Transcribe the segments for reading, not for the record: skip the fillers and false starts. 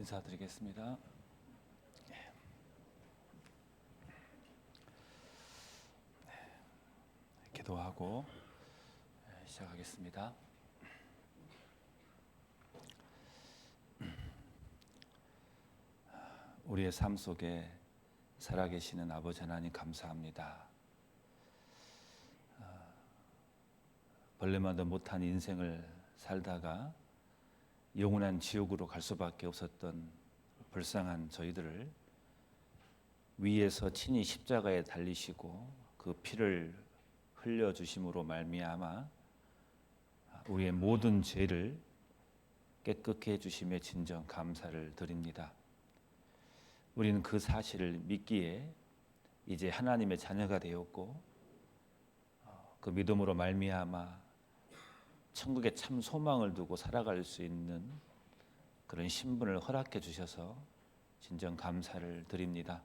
인사드리겠습니다. 기도하고 시작하겠습니다. 우리의 삶 속에 살아계시는 아버지 하나님 감사합니다. 벌레마다 못한 인생을 살다가 영원한 지옥으로 갈 수밖에 없었던 불쌍한 저희들을 위에서 친히 십자가에 달리시고 그 피를 흘려주심으로 말미암아 우리의 모든 죄를 깨끗게 해주심에 진정 감사를 드립니다. 우리는 그 사실을 믿기에 이제 하나님의 자녀가 되었고 그 믿음으로 말미암아 천국에 참 소망을 두고 살아갈 수 있는 그런 신분을 허락해 주셔서 진정 감사를 드립니다.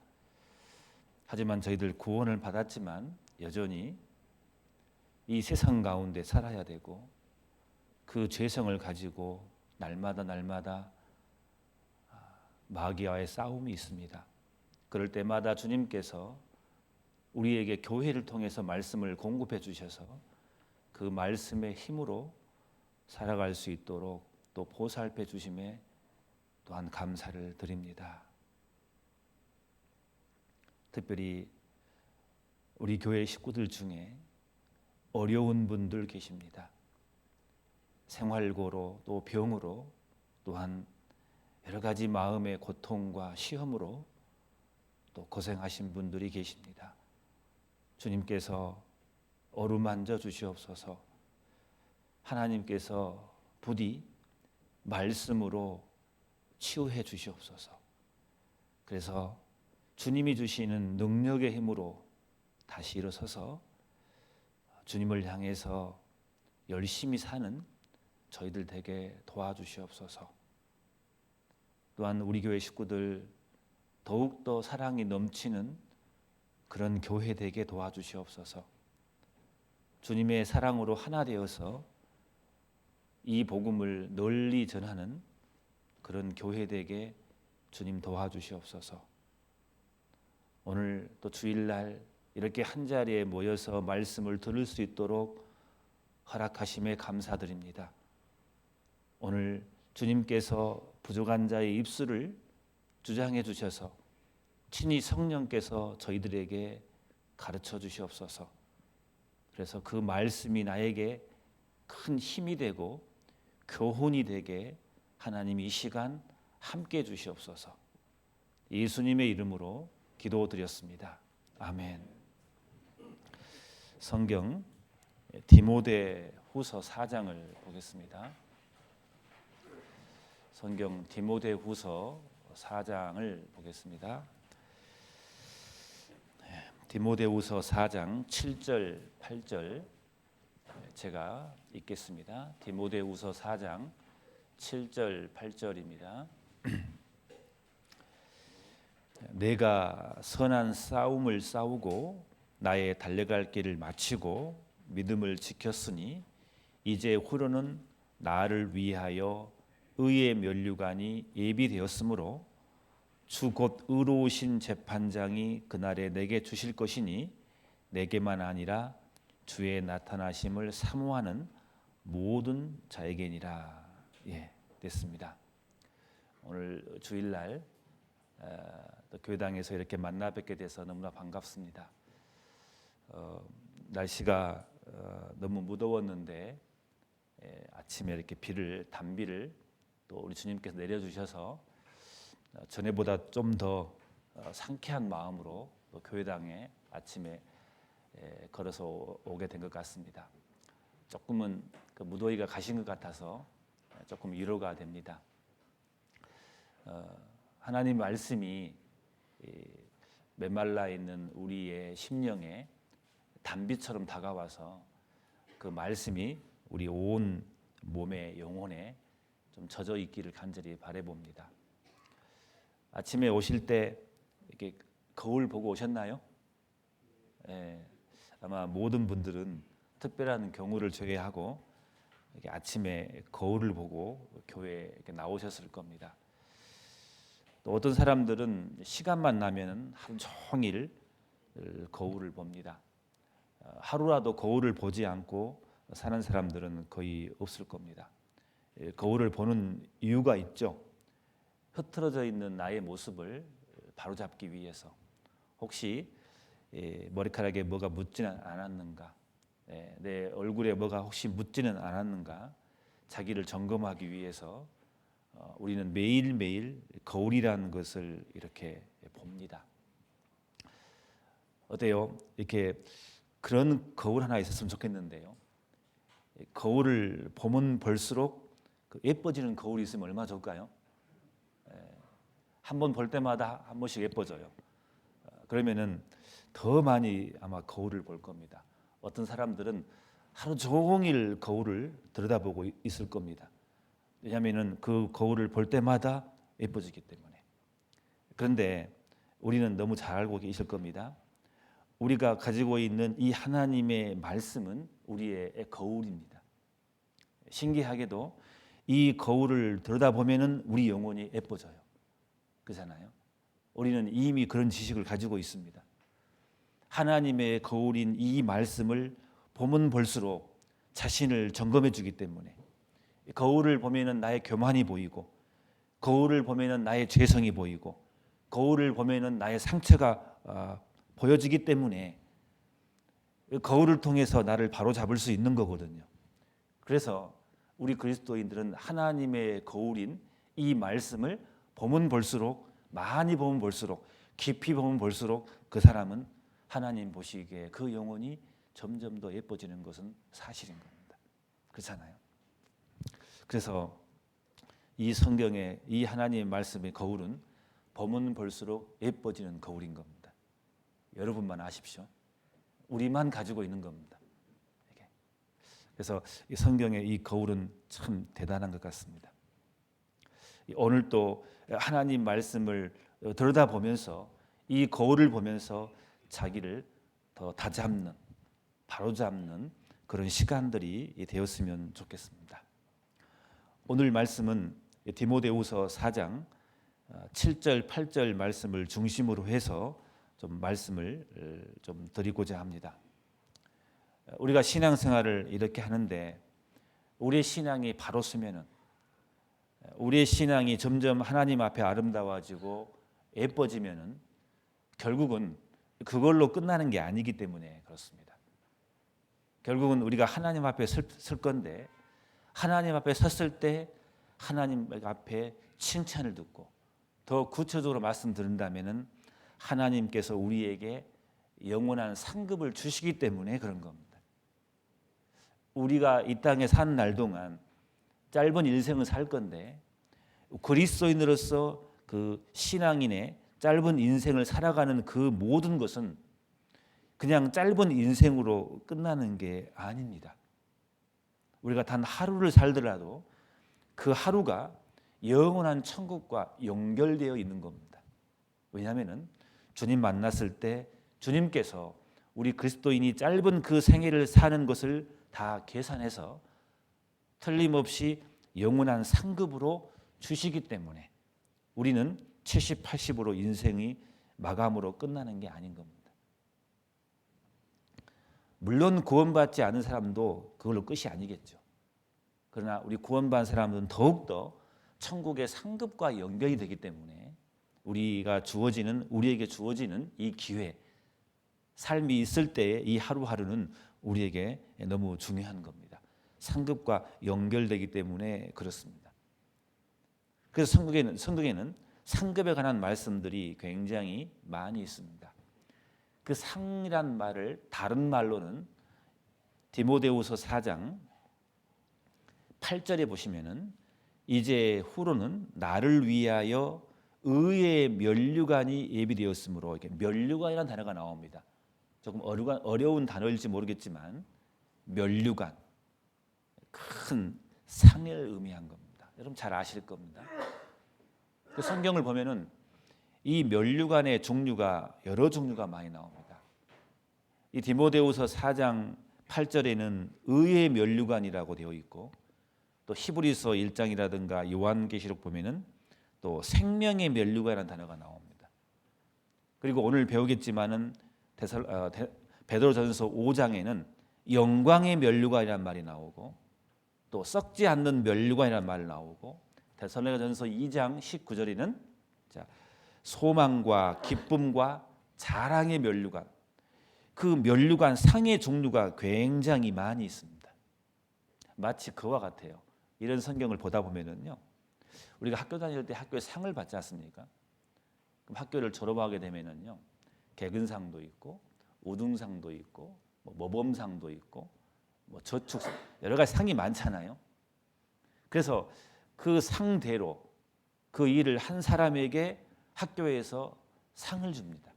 하지만 저희들 구원을 받았지만 여전히 이 세상 가운데 살아야 되고 그 죄성을 가지고 날마다 마귀와의 싸움이 있습니다. 그럴 때마다 주님께서 우리에게 교회를 통해서 말씀을 공급해 주셔서 그 말씀의 힘으로 살아갈 수 있도록 또 보살펴 주심에 또한 감사를 드립니다. 특별히 우리 교회 식구들 중에 어려운 분들 계십니다. 생활고로 또 병으로 또한 여러 가지 마음의 고통과 시험으로 또 고생하신 분들이 계십니다. 주님께서 어루만져 주시옵소서. 하나님께서 부디 말씀으로 치유해 주시옵소서. 그래서 주님이 주시는 능력의 힘으로 다시 일어서서 주님을 향해서 열심히 사는 저희들 되게 도와주시옵소서. 또한 우리 교회 식구들 더욱더 사랑이 넘치는 그런 교회 되게 도와주시옵소서. 주님의 사랑으로 하나 되어서 이 복음을 널리 전하는 그런 교회 되게 주님 도와주시옵소서. 오늘 또 주일날 이렇게 한자리에 모여서 말씀을 들을 수 있도록 허락하심에 감사드립니다. 오늘 주님께서 부족한 자의 입술을 주장해 주셔서 친히 성령께서 저희들에게 가르쳐 주시옵소서. 그래서 그 말씀이 나에게 큰 힘이 되고 교훈이 되게 하나님 이 시간 함께 주시옵소서. 예수님의 이름으로 기도드렸습니다. 아멘. 성경 디모데후서 4장을 보겠습니다. 성경 디모데후서 4장을 보겠습니다. 디모데후서 4장 7절 8절 제가 읽겠습니다. 디모데후서 4장 7절 8절입니다. 내가 선한 싸움을 싸우고 나의 달려갈 길을 마치고 믿음을 지켰으니 이제 후로는 나를 위하여 의의 면류관이 예비되었으므로 주 곧 의로우신 재판장이 그날에 내게 주실 것이니 내게만 아니라 주의 나타나심을 사모하는 모든 자에게니라. 됐습니다. 오늘 주일날 또 교회당에서 이렇게 만나 뵙게 돼서 너무나 반갑습니다. 날씨가 너무 무더웠는데 아침에 이렇게 단비를 또 우리 주님께서 내려주셔서 전에보다 좀 더 상쾌한 마음으로 또 교회당에 아침에 걸어서 오게 된 것 같습니다. 조금은 그 무더위가 가신 것 같아서 조금 위로가 됩니다. 하나님 말씀이 메말라 있는 우리의 심령에 단비처럼 다가와서 그 말씀이 우리 온 몸의 영혼에 좀 젖어 있기를 간절히 바라봅니다. 아침에 오실 때 이렇게 거울 보고 오셨나요? 아마 모든 분들은 특별한 경우를 제외하고 이렇게 아침에 거울을 보고 교회에 이렇게 나오셨을 겁니다. 또 어떤 사람들은 시간만 나면 하루 종일 거울을 봅니다. 하루라도 거울을 보지 않고 사는 사람들은 거의 없을 겁니다. 거울을 보는 이유가 있죠. 흐트러져 있는 나의 모습을 바로잡기 위해서, 혹시 머리카락에 뭐가 묻지는 않았는가, 내 얼굴에 뭐가 혹시 묻지는 않았는가, 자기를 점검하기 위해서 우리는 매일매일 거울이라는 것을 이렇게 봅니다. 어때요? 이렇게 그런 거울 하나 있었으면 좋겠는데요. 거울을 보면 볼수록 예뻐지는 거울이 있으면 얼마나 좋을까요? 한 번 볼 때마다 한 번씩 예뻐져요. 그러면은 더 많이 아마 거울을 볼 겁니다. 어떤 사람들은 하루 종일 거울을 들여다보고 있을 겁니다. 왜냐하면은 그 거울을 볼 때마다 예뻐지기 때문에. 그런데 우리는 너무 잘 알고 계실 겁니다. 우리가 가지고 있는 이 하나님의 말씀은 우리의 거울입니다. 신기하게도 이 거울을 들여다보면은 우리 영혼이 예뻐져요. 그렇잖아요. 우리는 이미 그런 지식을 가지고 있습니다. 하나님의 거울인 이 말씀을 보면 볼수록 자신을 점검해 주기 때문에, 거울을 보면은 나의 교만이 보이고, 거울을 보면은 나의 죄성이 보이고, 거울을 보면은 나의 상처가 보여지기 때문에 거울을 통해서 나를 바로잡을 수 있는 거거든요. 그래서 우리 그리스도인들은 하나님의 거울인 이 말씀을 보면 볼수록, 많이 보면 볼수록, 깊이 보면 볼수록 그 사람은 하나님 보시기에 그 영혼이 점점 더 예뻐지는 것은 사실인 겁니다. 그렇잖아요. 그래서 이 성경의 이 하나님의 말씀의 거울은 보면 볼수록 예뻐지는 거울인 겁니다. 여러분만 아십시오. 우리만 가지고 있는 겁니다. 그래서 이 성경의 이 거울은 참 대단한 것 같습니다. 오늘 또 하나님 말씀을 들여다보면서 이 거울을 보면서 자기를 더 다잡는, 바로잡는 그런 시간들이 되었으면 좋겠습니다. 오늘 말씀은 디모데후서 4장 7절, 8절 말씀을 중심으로 해서 좀 말씀을 좀 드리고자 합니다. 우리가 신앙생활을 이렇게 하는데 우리의 신앙이 바로 서면은, 우리의 신앙이 점점 하나님 앞에 아름다워지고 예뻐지면은 결국은 그걸로 끝나는 게 아니기 때문에 그렇습니다. 결국은 우리가 하나님 앞에 설 건데, 하나님 앞에 섰을 때 하나님 앞에 칭찬을 듣고, 더 구체적으로 말씀드린다면은 하나님께서 우리에게 영원한 상급을 주시기 때문에 그런 겁니다. 우리가 이 땅에 산 날 동안 짧은 인생을 살 건데, 그리스도인으로서 그 신앙인의 짧은 인생을 살아가는 그 모든 것은 그냥 짧은 인생으로 끝나는 게 아닙니다. 우리가 단 하루를 살더라도 그 하루가 영원한 천국과 연결되어 있는 겁니다. 왜냐하면 주님 만났을 때 주님께서 우리 그리스도인이 짧은 그 생애를 사는 것을 다 계산해서 틀림없이 영원한 상급으로 주시기 때문에 우리는 70, 80으로 인생이 마감으로 끝나는 게 아닌 겁니다. 물론 구원받지 않은 사람도 그걸로 끝이 아니겠죠. 그러나 우리 구원받은 사람들은 더욱더 천국의 상급과 연결이 되기 때문에 우리에게 주어지는 이 기회, 삶이 있을 때의 이 하루하루는 우리에게 너무 중요한 겁니다. 상급과 연결되기 때문에 그렇습니다. 그래서 성경에는 상급에 관한 말씀들이 굉장히 많이 있습니다. 그 상이란 말을 다른 말로는 디모데후서 4장 8절에 보시면은 이제 후로는 나를 위하여 의의 면류관이 예비되었으므로, 이렇게 면류관이라는 단어가 나옵니다. 조금 어려운 단어일지 모르겠지만 면류관, 큰 상을 의미한 겁니다. 여러분 잘 아실 겁니다. 그 성경을 보면은 이 면류관의 종류가 여러 종류가 많이 나옵니다. 이 디모데후서 4장 8절에는 의의 면류관이라고 되어 있고, 또 히브리서 1장이라든가 요한계시록 보면은 또 생명의 면류관이라는 단어가 나옵니다. 그리고 오늘 배우겠지만은 베드로전서 5장에는 영광의 면류관이라는 말이 나오고 또 썩지 않는 면류관이라는 말이 나오고 데살로니가전서 2장 19절에는 소망과 기쁨과 자랑의 면류관, 그 면류관 상의 종류가 굉장히 많이 있습니다. 마치 그와 같아요. 이런 성경을 보다 보면은요, 우리가 학교 다닐 때 학교에 상을 받지 않습니까? 그럼 학교를 졸업하게 되면은요, 개근상도 있고 우등상도 있고 모범상도 있고 저축상, 여러 가지 상이 많잖아요. 그래서 그 상대로 그 일을 한 사람에게 학교에서 상을 줍니다.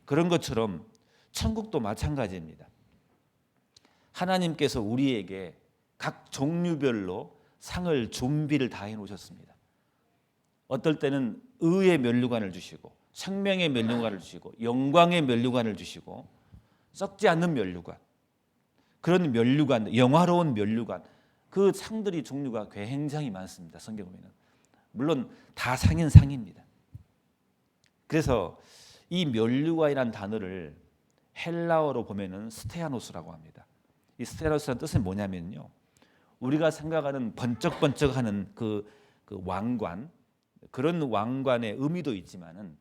그런 것처럼 천국도 마찬가지입니다. 하나님께서 우리에게 각 종류별로 상을 준비를 다 해놓으셨습니다. 어떨 때는 의의 면류관을 주시고 생명의 면류관을 주시고 영광의 면류관을 주시고 썩지 않는 면류관, 그런 면류관, 영화로운 면류관, 그 상들이 종류가 굉장히 많습니다. 성경에 보면 물론 다 상인 상입니다. 그래서 이 면류관이라는 단어를 헬라어로 보면은 스테아노스라고 합니다. 이 스테아노스라는 뜻은 뭐냐면요, 우리가 생각하는 번쩍번쩍하는 그 왕관, 그런 왕관의 의미도 있지만은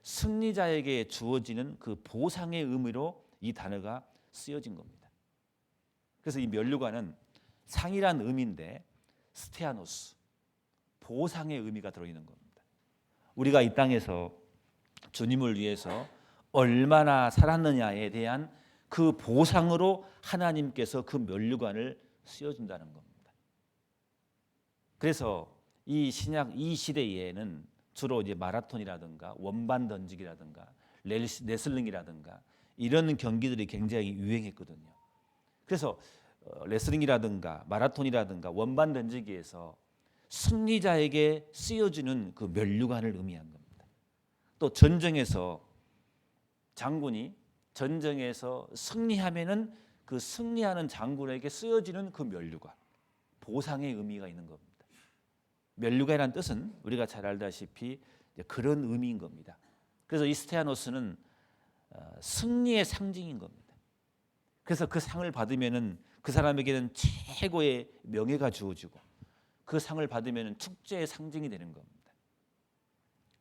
승리자에게 주어지는 그 보상의 의미로 이 단어가 쓰여진 겁니다. 그래서 이 면류관은 상이란 의미인데 스테아노스, 보상의 의미가 들어있는 겁니다. 우리가 이 땅에서 주님을 위해서 얼마나 살았느냐에 대한 그 보상으로 하나님께서 그 면류관을 씌워준다는 겁니다. 그래서 이 신약 이 시대에는 주로 이제 마라톤이라든가 원반 던지기라든가 레슬링이라든가 이런 경기들이 굉장히 유행했거든요. 그래서 레슬링이라든가 마라톤이라든가 원반 던지기에서 승리자에게 쓰여주는 그 면류관을 의미한 겁니다. 또 전쟁에서 장군이 전쟁에서 승리하면은 그 승리하는 장군에게 쓰여지는 그 면류관, 보상의 의미가 있는 겁니다. 면류관이라는 뜻은 우리가 잘 알다시피 그런 의미인 겁니다. 그래서 이 스테아노스는 승리의 상징인 겁니다. 그래서 그 상을 받으면은 그 사람에게는 최고의 명예가 주어지고 그 상을 받으면은 축제의 상징이 되는 겁니다.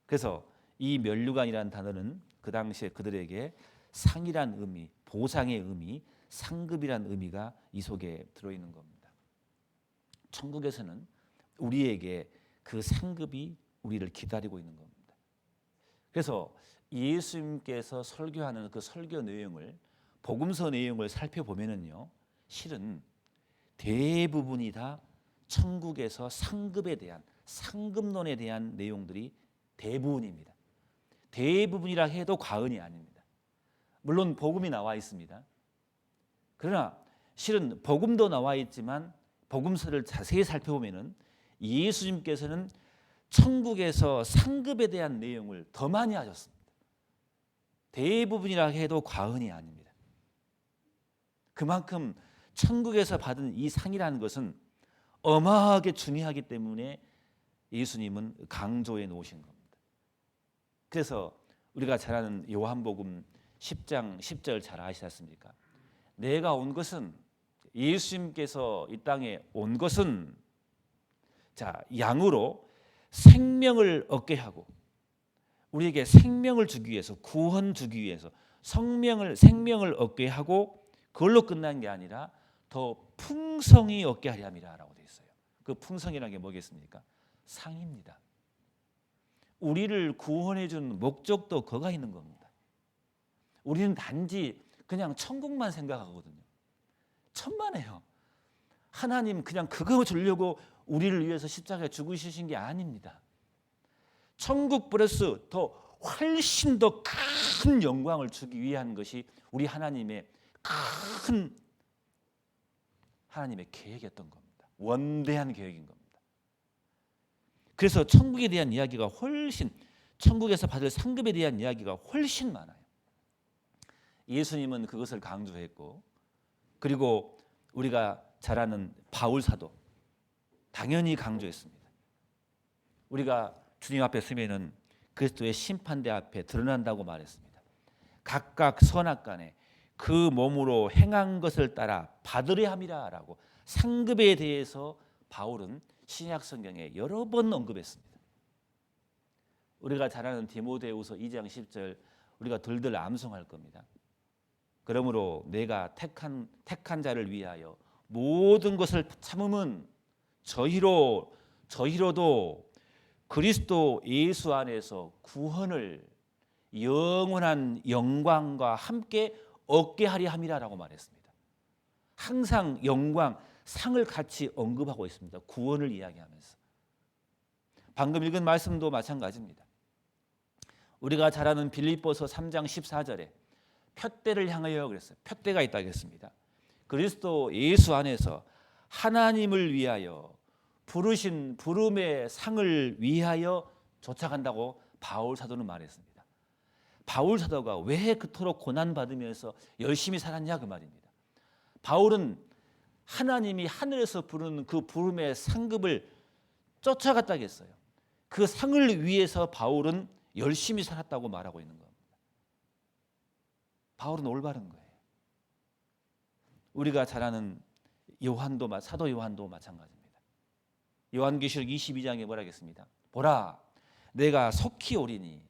그래서 이 면류관이라는 단어는 그 당시에 그들에게 상이란 의미, 보상의 의미, 상급이란 의미가 이 속에 들어있는 겁니다. 천국에서는 우리에게 그 상급이 우리를 기다리고 있는 겁니다. 그래서 예수님께서 설교하는 그 설교 내용을, 복음서 내용을 살펴보면은요, 실은 대부분이 다 천국에서 상급에 대한, 상급론에 대한 내용들이 대부분입니다. 대부분이라 해도 과언이 아닙니다. 물론 복음이 나와 있습니다. 그러나 실은 복음도 나와 있지만 복음서를 자세히 살펴보면은 예수님께서는 천국에서 상급에 대한 내용을 더 많이 하셨습니다. 대부분이라 해도 과언이 아닙니다. 그만큼 천국에서 받은 이 상이라는 것은 어마어마하게 중요하기 때문에 예수님은 강조해 놓으신 겁니다. 그래서 우리가 잘 아는 요한복음 10장 10절 잘 아시지 않습니까? 내가 온 것은, 예수님께서 이 땅에 온 것은 양으로 생명을 얻게 하고 우리에게 생명을 주기 위해서, 구원 주기 위해서 생명을 얻게 하고 그걸로 끝난 게 아니라 더 풍성히 얻게 하려 함이라라고 되어 있어요. 그 풍성이라는 게 뭐겠습니까? 상입니다. 우리를 구원해 준 목적도 그가 있는 겁니다. 우리는 단지 그냥 천국만 생각하거든요. 천만에요. 하나님 그냥 그거 주려고 우리를 위해서 십자가에 죽으시신 게 아닙니다. 천국 플러스 더 훨씬 더 큰 영광을 주기 위한 것이 우리 하나님의 큰 하나님의 계획이었던 겁니다. 원대한 계획인 겁니다. 그래서 천국에 대한 이야기가 훨씬, 천국에서 받을 상급에 대한 이야기가 훨씬 많아요. 예수님은 그것을 강조했고, 그리고 우리가 잘 아는 바울 사도 당연히 강조했습니다. 우리가 주님 앞에 서면은 그리스도의 심판대 앞에 드러난다고 말했습니다. 각각 선악간에 그 몸으로 행한 것을 따라 받으려 함이라라고 상급에 대해서 바울은 신약 성경에 여러 번 언급했습니다. 우리가 잘 아는 디모데후서 2장 10절 우리가 들들 암송할 겁니다. 그러므로 내가 택한 자를 위하여 모든 것을 참음은 저희로도 그리스도 예수 안에서 구원을 영원한 영광과 함께 얻게 하려 함이라라고 말했습니다. 항상 영광, 상을 같이 언급하고 있습니다. 구원을 이야기하면서. 방금 읽은 말씀도 마찬가지입니다. 우리가 잘 아는 빌립보서 3장 14절에 푯대를 향하여 그랬어요. 푯대가 있다고 했습니다. 그리스도 예수 안에서 하나님을 위하여 부르신 부름의 상을 위하여 쫓아간다고 바울 사도는 말했습니다. 바울 사도가 왜 그토록 고난받으면서 열심히 살았냐 그 말입니다. 바울은 하나님이 하늘에서 부르는 그 부름의 상급을 쫓아갔다고 했어요. 그 상을 위해서 바울은 열심히 살았다고 말하고 있는 겁니다. 바울은 올바른 거예요. 우리가 잘 아는 사도 요한도 마찬가지입니다. 요한계시록 22장에 뭐라 하겠습니다. 보라, 내가 속히 오리니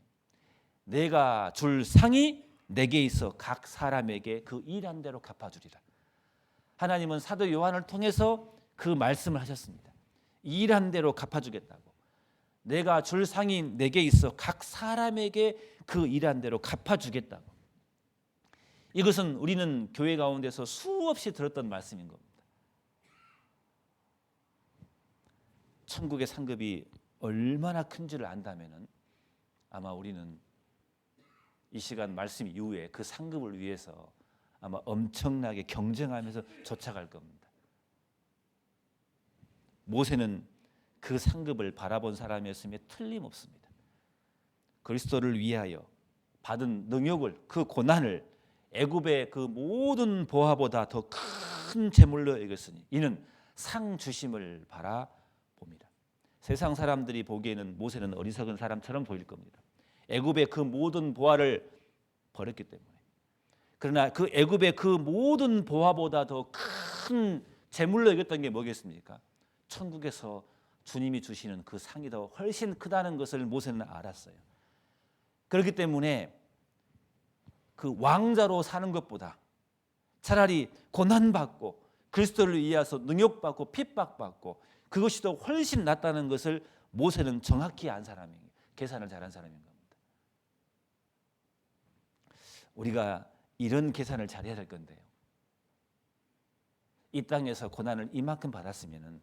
내가 줄 상이 내게 있어 각 사람에게 그 일한 대로 갚아주리라. 하나님은 사도 요한을 통해서 그 말씀을 하셨습니다. 일한 대로 갚아주겠다고. 내가 줄 상이 내게 있어 각 사람에게 그 일한 대로 갚아주겠다고. 이것은 우리는 교회 가운데서 수없이 들었던 말씀인 겁니다. 천국의 상급이 얼마나 큰지를 안다면 아마 우리는 이 시간 말씀 이후에 그 상급을 위해서 아마 엄청나게 경쟁하면서 쫓아갈 겁니다. 모세는 그 상급을 바라본 사람이었음에 틀림없습니다. 그리스도를 위하여 받은 능욕을, 그 고난을 애굽의 그 모든 보화보다 더 큰 재물로 여겼으니 이는 상 주심을 바라봅니다. 세상 사람들이 보기에는 모세는 어리석은 사람처럼 보일 겁니다. 애굽의 그 모든 보화를 버렸기 때문에. 그러나 그 애굽의 그 모든 보화보다 더 큰 재물로 여겼던 게 뭐겠습니까? 천국에서 주님이 주시는 그 상이 더 훨씬 크다는 것을 모세는 알았어요. 그렇기 때문에 그 왕자로 사는 것보다 차라리 고난받고 그리스도를 위해서 능욕받고 핍박받고 그것이 더 훨씬 낫다는 것을 모세는 정확히 안 사람이에요. 계산을 잘한 사람인 겁니다. 우리가 이런 계산을 잘해야 될 건데요. 이 땅에서 고난을 이만큼 받았으면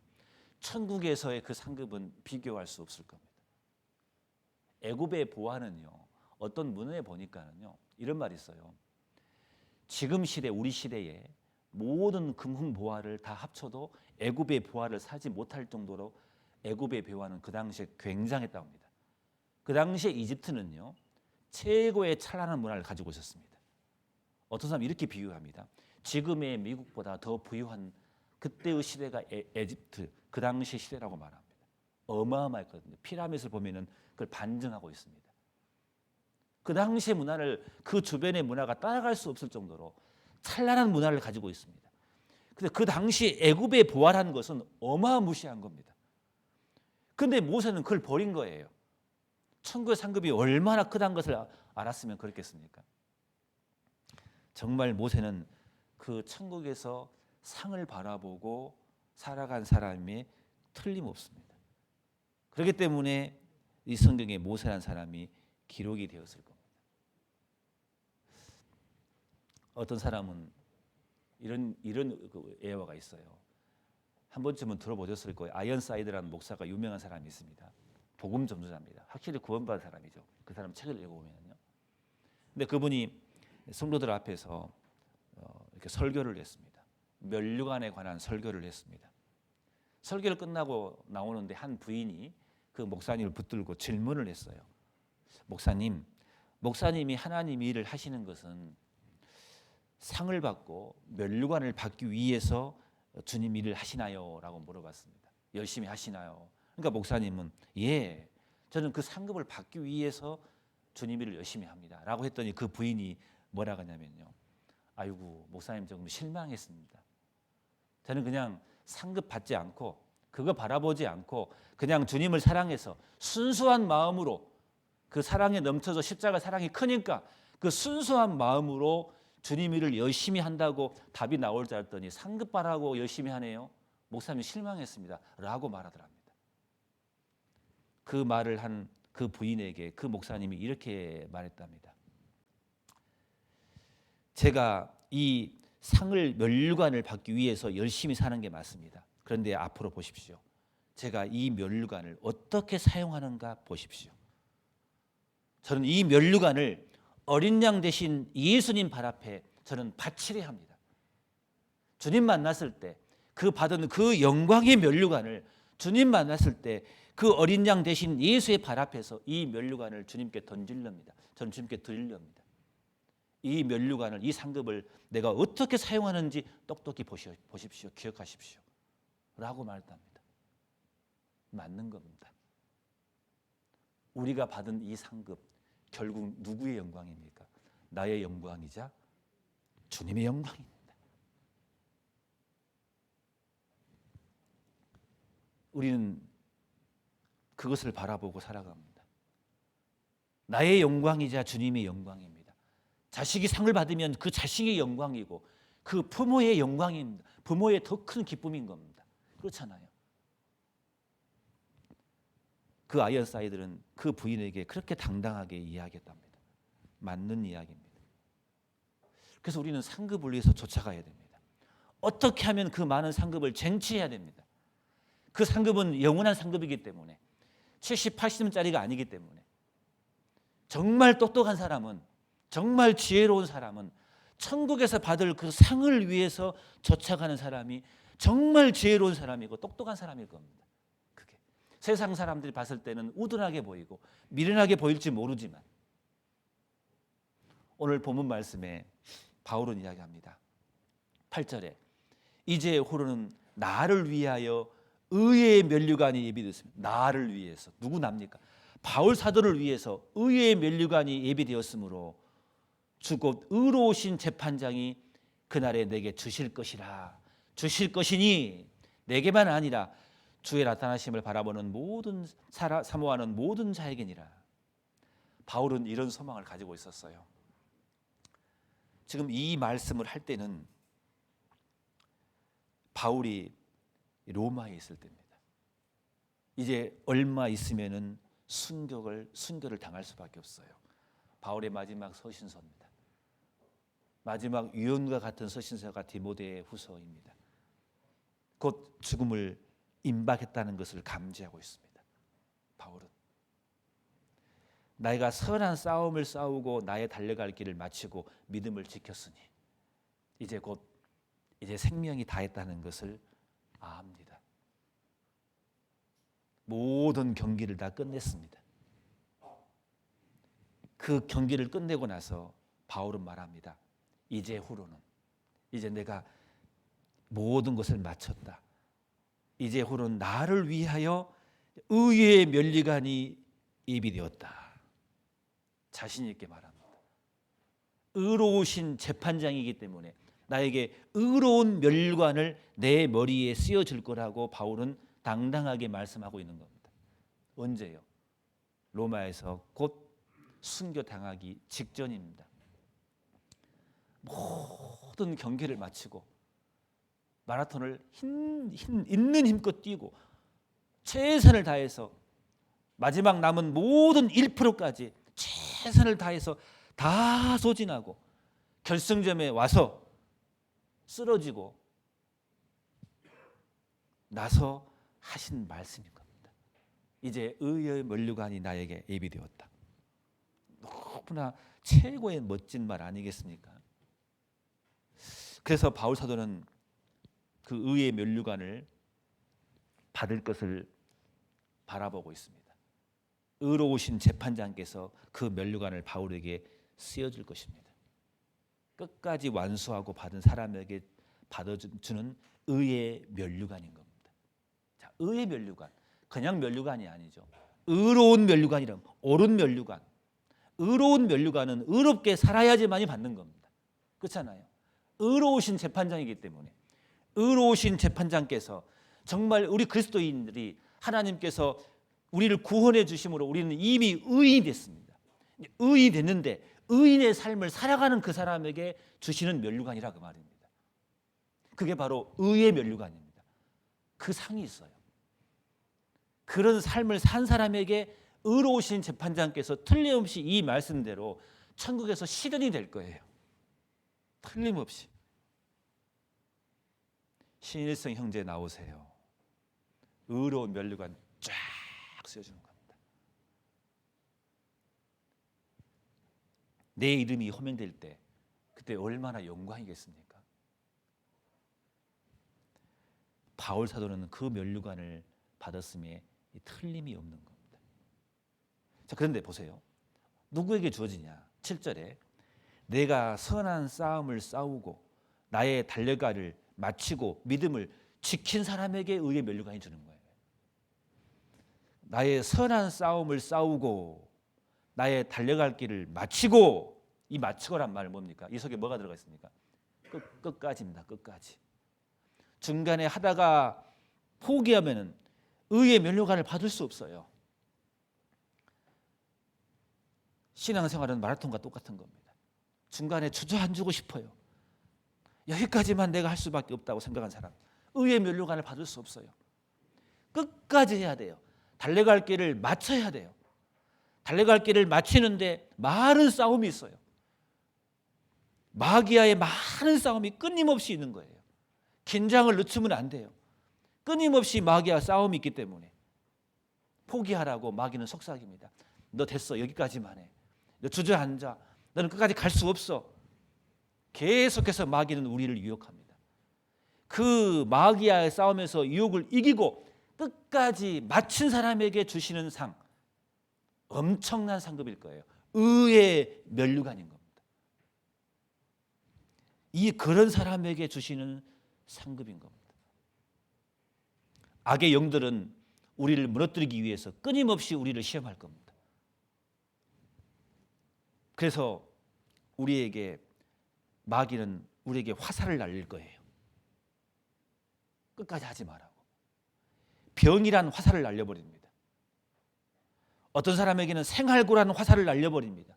천국에서의 그 상급은 비교할 수 없을 겁니다. 애굽의 보화는요, 어떤 문헌에 보니까는요, 이런 말이 있어요. 지금 시대, 우리 시대에 모든 금흥 보화를 다 합쳐도 애굽의 보화를 사지 못할 정도로 애굽의 보화는 그 당시에 굉장했다고 합니다. 그 당시에 이집트는요, 최고의 찬란한 문화를 가지고 있었습니다. 어떤 사람은 이렇게 비유합니다. 지금의 미국보다 더 부유한 그때의 시대가 에집트, 그 당시 시대라고 말합니다. 어마어마했거든요. 피라밋을 보면은 그걸 반증하고 있습니다. 그 당시의 문화를 그 주변의 문화가 따라갈 수 없을 정도로 찬란한 문화를 가지고 있습니다. 근데 그 당시 애굽의 보화라는 것은 어마무시한 겁니다. 근데 모세는 그걸 버린 거예요. 천국의 상급이 얼마나 크다는 것을 알았으면 그렇겠습니까? 정말 모세는 그 천국에서 상을 바라보고 살아간 사람이 틀림없습니다. 그렇기 때문에 이 성경에 모세라는 사람이 기록이 되었을 겁니다. 어떤 사람은 이런 예화가 있어요. 한 번쯤은 들어보셨을 거예요. 아이언사이드라는 목사가 유명한 사람이 있습니다. 복음 전도자입니다. 확실히 구원받은 사람이죠. 그 사람 책을 읽어보면요. 근데 그분이 성도들 앞에서 이렇게 설교를 했습니다. 면류관에 관한 설교를 했습니다. 설교를 끝나고 나오는데 한 부인이 그 목사님을 붙들고 질문을 했어요. 목사님이 하나님 일을 하시는 것은 상을 받고 면류관을 받기 위해서 주님 일을 하시나요? 라고 물어봤습니다. 열심히 하시나요? 그러니까 목사님은 예, 저는 그 상급을 받기 위해서 주님 일을 열심히 합니다. 라고 했더니 그 부인이 뭐라 하냐면요. 아이고 목사님 조금 실망했습니다. 저는 그냥 상급 받지 않고 그거 바라보지 않고 그냥 주님을 사랑해서 순수한 마음으로 그 사랑에 넘쳐서 십자가 사랑이 크니까 그 순수한 마음으로 주님 일을 열심히 한다고 답이 나올 줄 알았더니 상급 받라고 열심히 하네요. 목사님 실망했습니다. 라고 말하더랍니다. 그 말을 한 그 부인에게 그 목사님이 이렇게 말했답니다. 제가 이 상을 면류관을 받기 위해서 열심히 사는 게 맞습니다. 그런데 앞으로 보십시오. 제가 이 면류관을 어떻게 사용하는가 보십시오. 저는 이 면류관을 어린 양 대신 예수님 발 앞에 저는 바치려 합니다. 주님 만났을 때 그 받은 그 영광의 면류관을 주님 만났을 때 그 어린 양 대신 예수의 발 앞에서 이 면류관을 주님께 던질렵니다. 저는 주님께 드리렵니다. 이 면류관을, 이 상급을 내가 어떻게 사용하는지 똑똑히 보십시오. 기억하십시오. 라고 말했답니다. 맞는 겁니다. 우리가 받은 이 상급 결국 누구의 영광입니까? 나의 영광이자 주님의 영광입니다. 우리는 그것을 바라보고 살아갑니다. 나의 영광이자 주님의 영광입니다. 자식이 상을 받으면 그 자식의 영광이고 그 부모의 영광입니다. 부모의 더 큰 기쁨인 겁니다. 그렇잖아요. 그 아이언사이들은 그 부인에게 그렇게 당당하게 이야기했답니다. 맞는 이야기입니다. 그래서 우리는 상급을 위해서 쫓아가야 됩니다. 어떻게 하면 그 많은 상급을 쟁취해야 됩니다. 그 상급은 영원한 상급이기 때문에 70, 80년짜리가 아니기 때문에 정말 똑똑한 사람은, 정말 지혜로운 사람은 천국에서 받을 그 상을 위해서 쫓아가는 사람이 정말 지혜로운 사람이고 똑똑한 사람일 겁니다. 그게 세상 사람들이 봤을 때는 우둔하게 보이고 미련하게 보일지 모르지만 오늘 본문 말씀에 바울은 이야기합니다. 8절에 이제후로는 나를 위하여 의의 면류관이 예비되었습니다. 나를 위해서. 누구 납니까? 바울 사도를 위해서 의의 면류관이 예비되었으므로 주 곧 의로우신 재판장이 그날에 내게 주실 것이라. 주실 것이니 내게만 아니라 주의 나타나심을 바라보는 모든 사모하는 모든 자에게니라. 바울은 이런 소망을 가지고 있었어요. 지금 이 말씀을 할 때는 바울이 로마에 있을 때입니다. 이제 얼마 있으면은 순교를 당할 수밖에 없어요. 바울의 마지막 서신서입니다. 마지막 유언과 같은 서신서가 디모데 후서입니다. 곧 죽음을 임박했다는 것을 감지하고 있습니다. 바울은 내가 선한 싸움을 싸우고 나의 달려갈 길을 마치고 믿음을 지켰으니 이제 생명이 다했다는 것을 압니다. 모든 경기를 다 끝냈습니다. 그 경기를 끝내고 나서 바울은 말합니다. 이제후로는 이제 내가 모든 것을 마쳤다. 이제후로는 나를 위하여 의의 면류관이 예비되었다. 자신 있게 말합니다. 의로우신 재판장이기 때문에 나에게 의로운 면류관을 내 머리에 씌워줄 거라고 바울은 당당하게 말씀하고 있는 겁니다. 언제요? 로마에서 곧 순교당하기 직전입니다. 모든 경기를 마치고 마라톤을 있는 힘껏 뛰고 최선을 다해서 마지막 남은 모든 1%까지 최선을 다해서 다 소진하고 결승점에 와서 쓰러지고 나서 하신 말씀인 겁니다. 이제 의의 면류관이 나에게 예비되었다. 너무나 최고의 멋진 말 아니겠습니까? 그래서 바울 사도는 그 의의 면류관을 받을 것을 바라보고 있습니다. 의로우신 재판장께서 그 면류관을 바울에게 씌워줄 것입니다. 끝까지 완수하고 받은 사람에게 받아주는 의의 면류관인 겁니다. 자, 의의 면류관, 그냥 면류관이 아니죠. 의로운 면류관이라, 옳은 면류관. 의로운 면류관은 의롭게 살아야지만이 받는 겁니다. 그렇잖아요. 의로우신 재판장이기 때문에, 의로우신 재판장께서 정말 우리 그리스도인들이 하나님께서 우리를 구원해 주심으로 우리는 이미 의인이 됐습니다. 의인이 됐는데 의인의 삶을 살아가는 그 사람에게 주시는 면류관이라 그 말입니다. 그게 바로 의의 면류관입니다. 그 상이 있어요. 그런 삶을 산 사람에게 의로우신 재판장께서 틀림없이 이 말씀대로 천국에서 시든이 될 거예요. 틀림없이. 신일성 형제 나오세요. 의로운 면류관 쫙 쓰여주는 겁니다. 내 이름이 호명될 때 그때 얼마나 영광이겠습니까? 바울 사도는 그 면류관을 받았음에 틀림이 없는 겁니다. 자, 그런데 보세요. 누구에게 주어지냐? 7절에 내가 선한 싸움을 싸우고 나의 달려가를 마치고 믿음을 지킨 사람에게 의의 면류관이 주는 거예요. 나의 선한 싸움을 싸우고 나의 달려갈 길을 마치고, 이 마치고란 말은 뭡니까? 이 속에 뭐가 들어가 있습니까? 끝까지입니다. 끝까지. 중간에 하다가 포기하면은 의의 면류관을 받을 수 없어요. 신앙생활은 마라톤과 똑같은 겁니다. 중간에 주저앉고 싶어요. 여기까지만 내가 할 수밖에 없다고 생각한 사람, 의의 면류관을 받을 수 없어요. 끝까지 해야 돼요. 달려갈 길을 마쳐야 돼요. 달려갈 길을 마치는데 많은 싸움이 있어요. 마귀와의 많은 싸움이 끊임없이 있는 거예요. 긴장을 늦추면 안 돼요. 끊임없이 마귀와 싸움이 있기 때문에 포기하라고 마귀는 속삭입니다. 너 됐어. 여기까지만 해. 너 주저앉아. 너는 끝까지 갈 수 없어. 계속해서 마귀는 우리를 유혹합니다. 그 마귀와의 싸움에서 유혹을 이기고 끝까지 마친 사람에게 주시는 상, 엄청난 상급일 거예요. 의의 면류관인 겁니다. 그런 사람에게 주시는 상급인 겁니다. 악의 영들은 우리를 무너뜨리기 위해서 끊임없이 우리를 시험할 겁니다. 그래서 마귀는 우리에게 화살을 날릴 거예요. 끝까지 하지 말라고. 병이란 화살을 날려버립니다. 어떤 사람에게는 생활고라는 화살을 날려버립니다.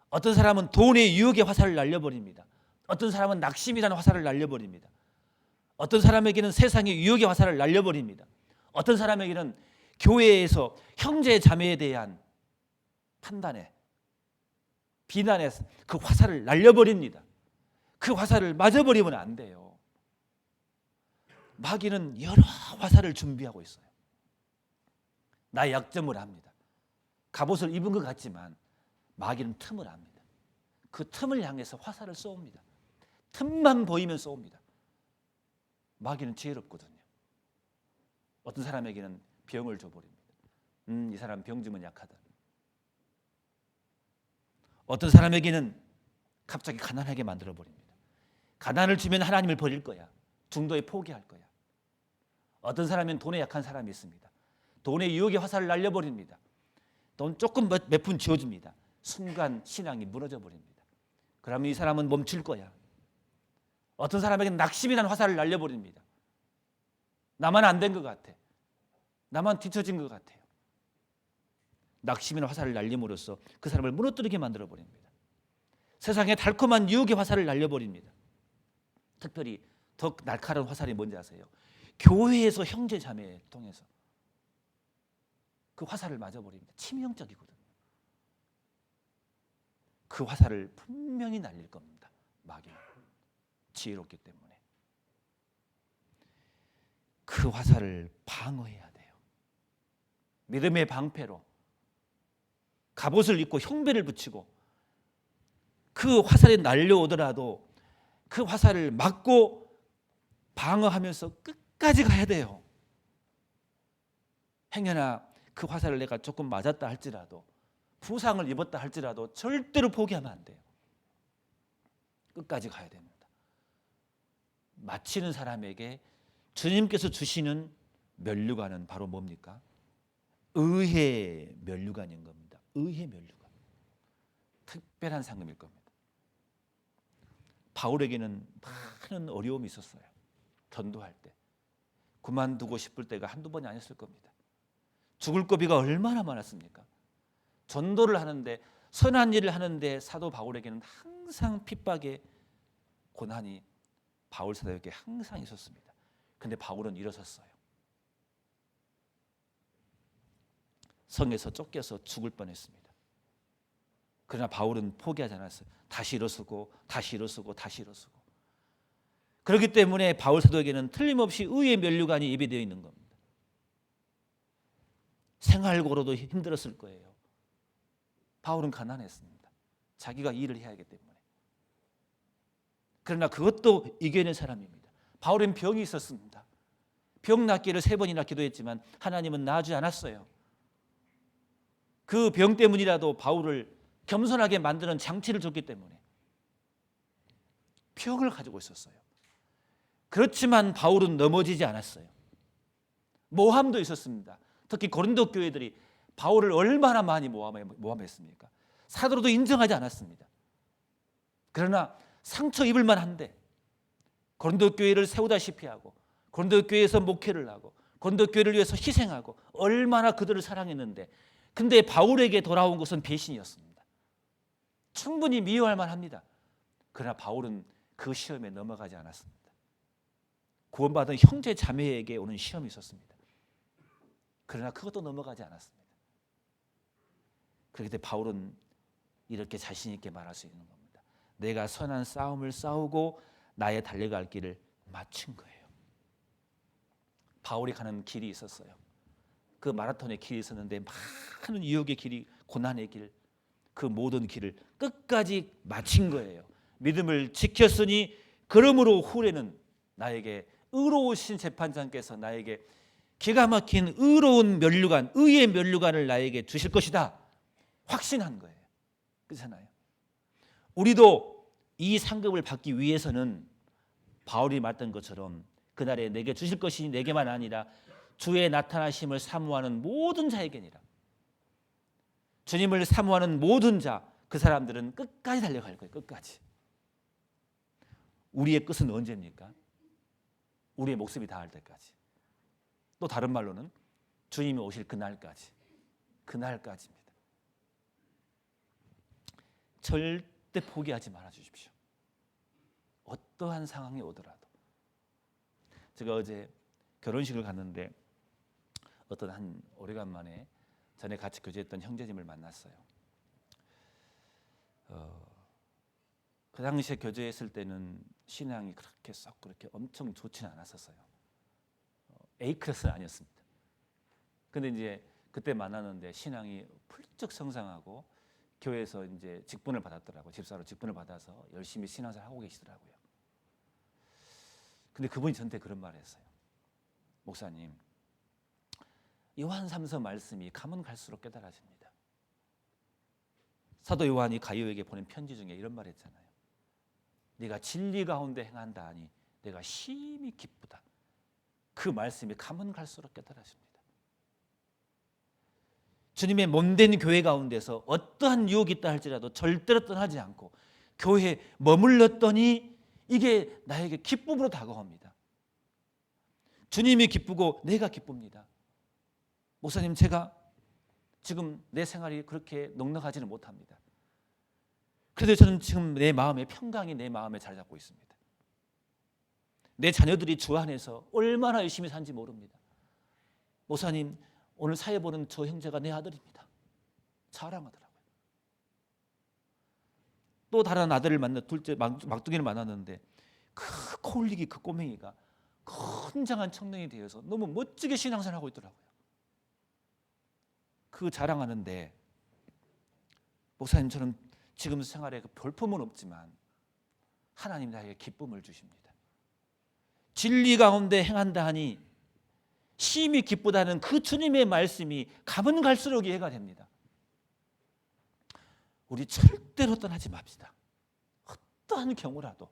어떤 사람은 돈의 유혹의 화살을 날려버립니다. 어떤 사람은 낙심이라는 화살을 날려버립니다. 어떤 사람에게는 세상의 유혹의 화살을 날려버립니다. 어떤 사람에게는 교회에서 형제 자매에 대한 판단에, 비난에 그 화살을 날려버립니다. 그 화살을 맞아버리면 안 돼요. 마귀는 여러 화살을 준비하고 있어요. 나의 약점을 압니다. 갑옷을 입은 것 같지만 마귀는 틈을 압니다. 그 틈을 향해서 화살을 쏘옵니다. 틈만 보이면 쏘옵니다. 마귀는 지혜롭거든요. 어떤 사람에게는 병을 줘버립니다. 이 사람 병 주면 약하다. 어떤 사람에게는 갑자기 가난하게 만들어버립니다. 가난을 주면 하나님을 버릴 거야. 중도에 포기할 거야. 어떤 사람은 돈에 약한 사람이 있습니다. 돈의 유혹의 화살을 날려버립니다. 돈 조금 몇 푼 쥐어줍니다. 순간 신앙이 무너져 버립니다. 그러면 이 사람은 멈출 거야. 어떤 사람에게는 낙심이라는 화살을 날려버립니다. 나만 안 된 것 같아. 나만 뒤처진 것 같아요. 낙심이라는 화살을 날림으로써 그 사람을 무너뜨리게 만들어버립니다. 세상에 달콤한 유혹의 화살을 날려버립니다. 특별히 더 날카로운 화살이 뭔지 아세요? 교회에서 형제 자매를 통해서 그 화살을 맞아버립니다. 치명적이거든요. 그 화살을 분명히 날릴 겁니다. 마귀는 지혜롭기 때문에 그 화살을 방어해야 돼요. 믿음의 방패로 갑옷을 입고 흉배를 붙이고 그 화살이 날려오더라도 그 화살을 막고 방어하면서 끝까지 가야 돼요. 행여나 그 화살을 내가 조금 맞았다 할지라도, 부상을 입었다 할지라도 절대로 포기하면 안 돼요. 끝까지 가야 됩니다. 마치는 사람에게 주님께서 주시는 면류관은 바로 뭡니까? 의의 면류관인 겁니다. 의의 면류관. 특별한 상금일 겁니다. 바울에게는 많은 어려움이 있었어요. 전도할 때. 그만두고 싶을 때가 한두 번이 아니었을 겁니다. 죽을 고비가 얼마나 많았습니까? 전도를 하는데, 선한 일을 하는데 사도 바울에게는 항상 핍박의 고난이 바울 사도에게 항상 있었습니다. 그런데 바울은 일어섰어요. 성에서 쫓겨서 죽을 뻔했습니다. 그러나 바울은 포기하지 않았어요. 다시 일어서고 다시 일어서고 다시 일어서고. 그렇기 때문에 바울 사도에게는 틀림없이 의의 면류관이 예비되어 있는 겁니다. 생활고로도 힘들었을 거예요. 바울은 가난했습니다. 자기가 일을 해야 하기 때문에. 그러나 그것도 이겨낸 사람입니다. 바울은 병이 있었습니다. 병 낫기를 3번이나 기도했지만 하나님은 나아주지 않았어요. 그 병 때문이라도 바울을 겸손하게 만드는 장치를 줬기 때문에 병을 가지고 있었어요. 그렇지만 바울은 넘어지지 않았어요. 모함도 있었습니다. 특히 고린도 교회들이 바울을 얼마나 많이 모함했습니까? 사도로도 인정하지 않았습니다. 그러나 상처 입을 만한데 고린도 교회를 세우다시피 하고 고린도 교회에서 목회를 하고 고린도 교회를 위해서 희생하고 얼마나 그들을 사랑했는데, 근데 바울에게 돌아온 것은 배신이었습니다. 충분히 미워할 만합니다. 그러나 바울은 그 시험에 넘어가지 않았습니다. 구원받은 형제 자매에게 오는 시험이 있었습니다. 그러나 그것도 넘어가지 않았습니다. 그렇기 때문에 바울은 이렇게 자신 있게 말할 수 있는 겁니다. 내가 선한 싸움을 싸우고 나의 달려갈 길을 마친 거예요. 바울이 가는 길이 있었어요. 그 마라톤의 길이 있었는데 많은 유혹의 길이, 고난의 길, 그 모든 길을 끝까지 마친 거예요. 믿음을 지켰으니 그러므로 후에는 나에게 의로우신 재판장께서 나에게 기가 막힌 의로운 면류관, 의의 면류관을 나에게 주실 것이다. 확신한 거예요. 그렇잖아요. 우리도 이 상급을 받기 위해서는 바울이 말했던 것처럼 그날에 내게 주실 것이 내게만 아니라 주의 나타나심을 사모하는 모든 자에게니라. 주님을 사모하는 모든 자, 그 사람들은 끝까지 달려갈 거예요. 끝까지. 우리의 끝은 언제입니까? 우리의 목숨이 닿을 때까지. 또 다른 말로는 주님이 오실 그날까지. 그날까지입니다. 절대 포기하지 말아 주십시오. 어떠한 상황이 오더라도. 제가 어제 결혼식을 갔는데 어떤 한 오래간만에 전에 같이 교제했던 형제님을 만났어요. 그 당시에 교제했을 때는 신앙이 그렇게 썩 그렇게 엄청 좋지는 않았었어요. A클래스는 아니었습니다. 근데 이제 그때 만났는데 신앙이 훌쩍 성장하고 교회에서 이제 직분을 받았더라고요. 집사로 직분을 받아서 열심히 신앙생활 하고 계시더라고요. 근데 그분이 저한테 그런 말을 했어요. 목사님, 요한 3서 말씀이 가면 갈수록 깨달아집니다. 사도 요한이 가이오에게 보낸 편지 중에 이런 말 했잖아요. 네가 진리 가운데 행한다 하니 내가 심히 기쁘다. 그 말씀이 가면 갈수록 깨달아집니다. 주님의 몸된 교회 가운데서 어떠한 유혹이 있다 할지라도 절대로 떠나지 않고 교회에 머물렀더니 이게 나에게 기쁨으로 다가옵니다. 주님이 기쁘고 내가 기쁩니다. 목사님, 제가 지금 내 생활이 그렇게 넉넉하지는 못합니다. 그래도 저는 지금 내 마음의 평강이 내 마음에 자리 잡고 있습니다. 내 자녀들이 주 안에서 얼마나 열심히 사는지 모릅니다. 목사님, 오늘 사회 보는 저 형제가 내 아들입니다. 자랑하더라고요. 또 다른 아들을 둘째 막둥이를 만났는데 그 콜리기 그 꼬맹이가 건장한 청년이 되어서 너무 멋지게 신앙생활을 하고 있더라고요. 그 자랑하는데 목사님, 저는 지금 생활에 그 별품은 없지만 하나님 나에게 기쁨을 주십니다. 진리 가운데 행한다 하니 심히 기쁘다는 그 주님의 말씀이 가면 갈수록 이해가 됩니다. 우리 절대로 떠나지 맙시다. 어떠한 경우라도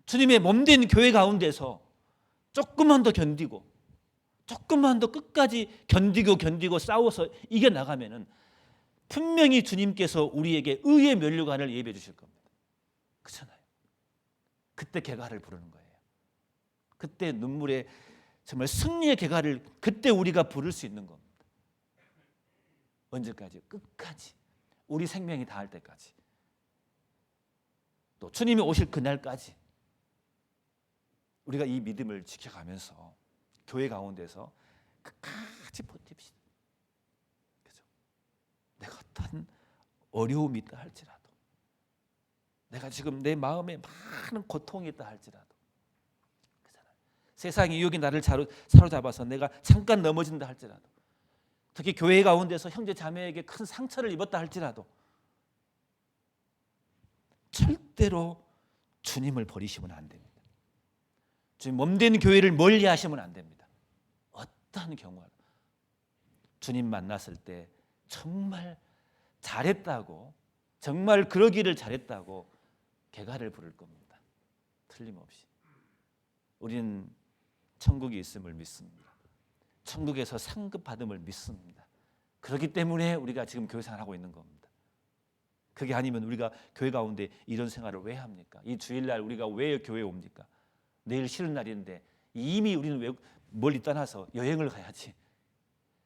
주님의 몸된 교회 가운데서 조금만 더 견디고 조금만 더 끝까지 견디고 싸워서 이겨나가면은 분명히 주님께서 우리에게 의의 면류관을 예비해 주실 겁니다. 그렇잖아요. 그때 개가를 부르는 거예요. 그때 눈물의 정말 승리의 개가를 그때 우리가 부를 수 있는 겁니다. 언제까지? 끝까지. 우리 생명이 다할 때까지. 또 주님이 오실 그날까지 우리가 이 믿음을 지켜가면서 교회 가운데서 끝까지 버팁시다. 그죠? 내가 어떤 어려움이 있다 할지라도, 내가 지금 내 마음에 많은 고통이 있다 할지라도, 그잖아요. 세상의 유혹이 나를 사로잡아서 내가 잠깐 넘어진다 할지라도, 특히 교회 가운데서 형제 자매에게 큰 상처를 입었다 할지라도 절대로 주님을 버리시면 안 됩니다. 주님 몸된 교회를 멀리하시면 안 됩니다. 어떠한 경우나 주님 만났을 때 정말 잘했다고, 정말 그러기를 잘했다고 개가를 부를 겁니다. 틀림없이. 우리는 천국이 있음을 믿습니다. 천국에서 상급 받음을 믿습니다. 그렇기 때문에 우리가 지금 교회 생활을 하고 있는 겁니다. 그게 아니면 우리가 교회 가운데 이런 생활을 왜 합니까? 이 주일날 우리가 왜 교회에 옵니까? 내일 쉬는 날인데 이미 우리는 멀리 떠나서 여행을 가야지.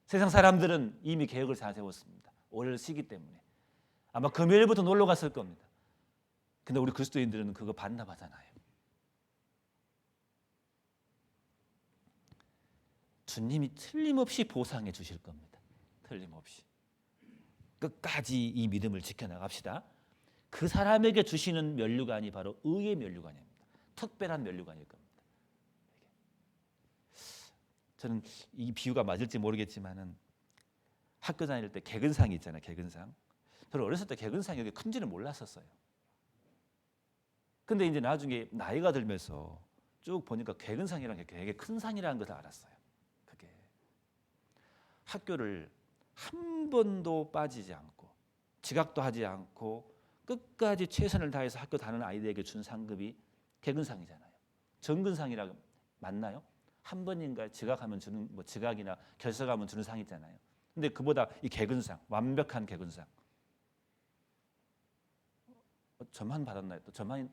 세상 사람들은 이미 계획을 다 세웠습니다. 올 쉬기 때문에 아마 금요일부터 놀러 갔을 겁니다. 근데 우리 그리스도인들은 그거 반납하잖아요. 주님이 틀림없이 보상해 주실 겁니다. 틀림없이. 끝까지 이 믿음을 지켜나갑시다. 그 사람에게 주시는 면류관이 바로 의의 면류관입니다. 특별한 면류관일 겁니다. 저는 이 비유가 맞을지 모르겠지만은 학교 다닐 때 개근상이 있잖아요. 개근상. 저는 어렸을 때 개근상이 여기 큰지는 몰랐었어요. 근데 이제 나중에 나이가 들면서 쭉 보니까 개근상이라는 게 되게 큰 상이라는 것을 알았어요. 그게 학교를 한 번도 빠지지 않고 지각도 하지 않고 끝까지 최선을 다해서 학교 다니는 아이들에게 준 상급이 개근상이잖아요. 정근상이라고 맞나요? 한 번인가 지각하면 주는 뭐 지각이나 결석하면 주는 상 있잖아요. 근데 그보다 이 개근상, 완벽한 개근상. 저만 받았나요? 또 저만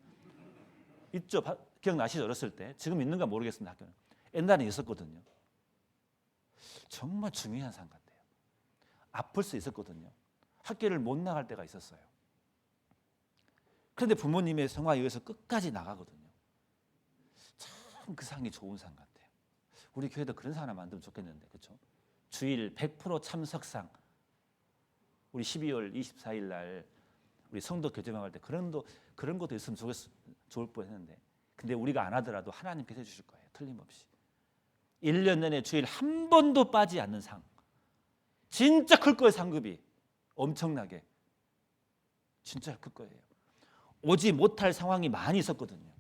있죠. 기억나시죠? 어렸을 때. 지금 있는가 모르겠습니다. 학교는. 옛날에 있었거든요. 정말 중요한 상 같아요. 아플 수 있었거든요. 학교를 못 나갈 때가 있었어요. 그런데 부모님의 성화에 의해서 끝까지 나가거든요. 참 그 상이 좋은 상 같아요. 우리 교회도 그런 상 하나 만들면 좋겠는데, 그렇죠? 주일 100% 참석상. 우리 12월 24일 날 우리 성도 교제망할 때 그런 것도 있으면 좋을 뻔했는데, 근데 우리가 안 하더라도 하나님께서 해주실 거예요. 틀림없이. 1년 내내 주일 한 번도 빠지지 않는 상. 진짜 클 거예요. 상급이 엄청나게. 진짜 클 거예요. 오지 못할 상황이 많이 있었거든요.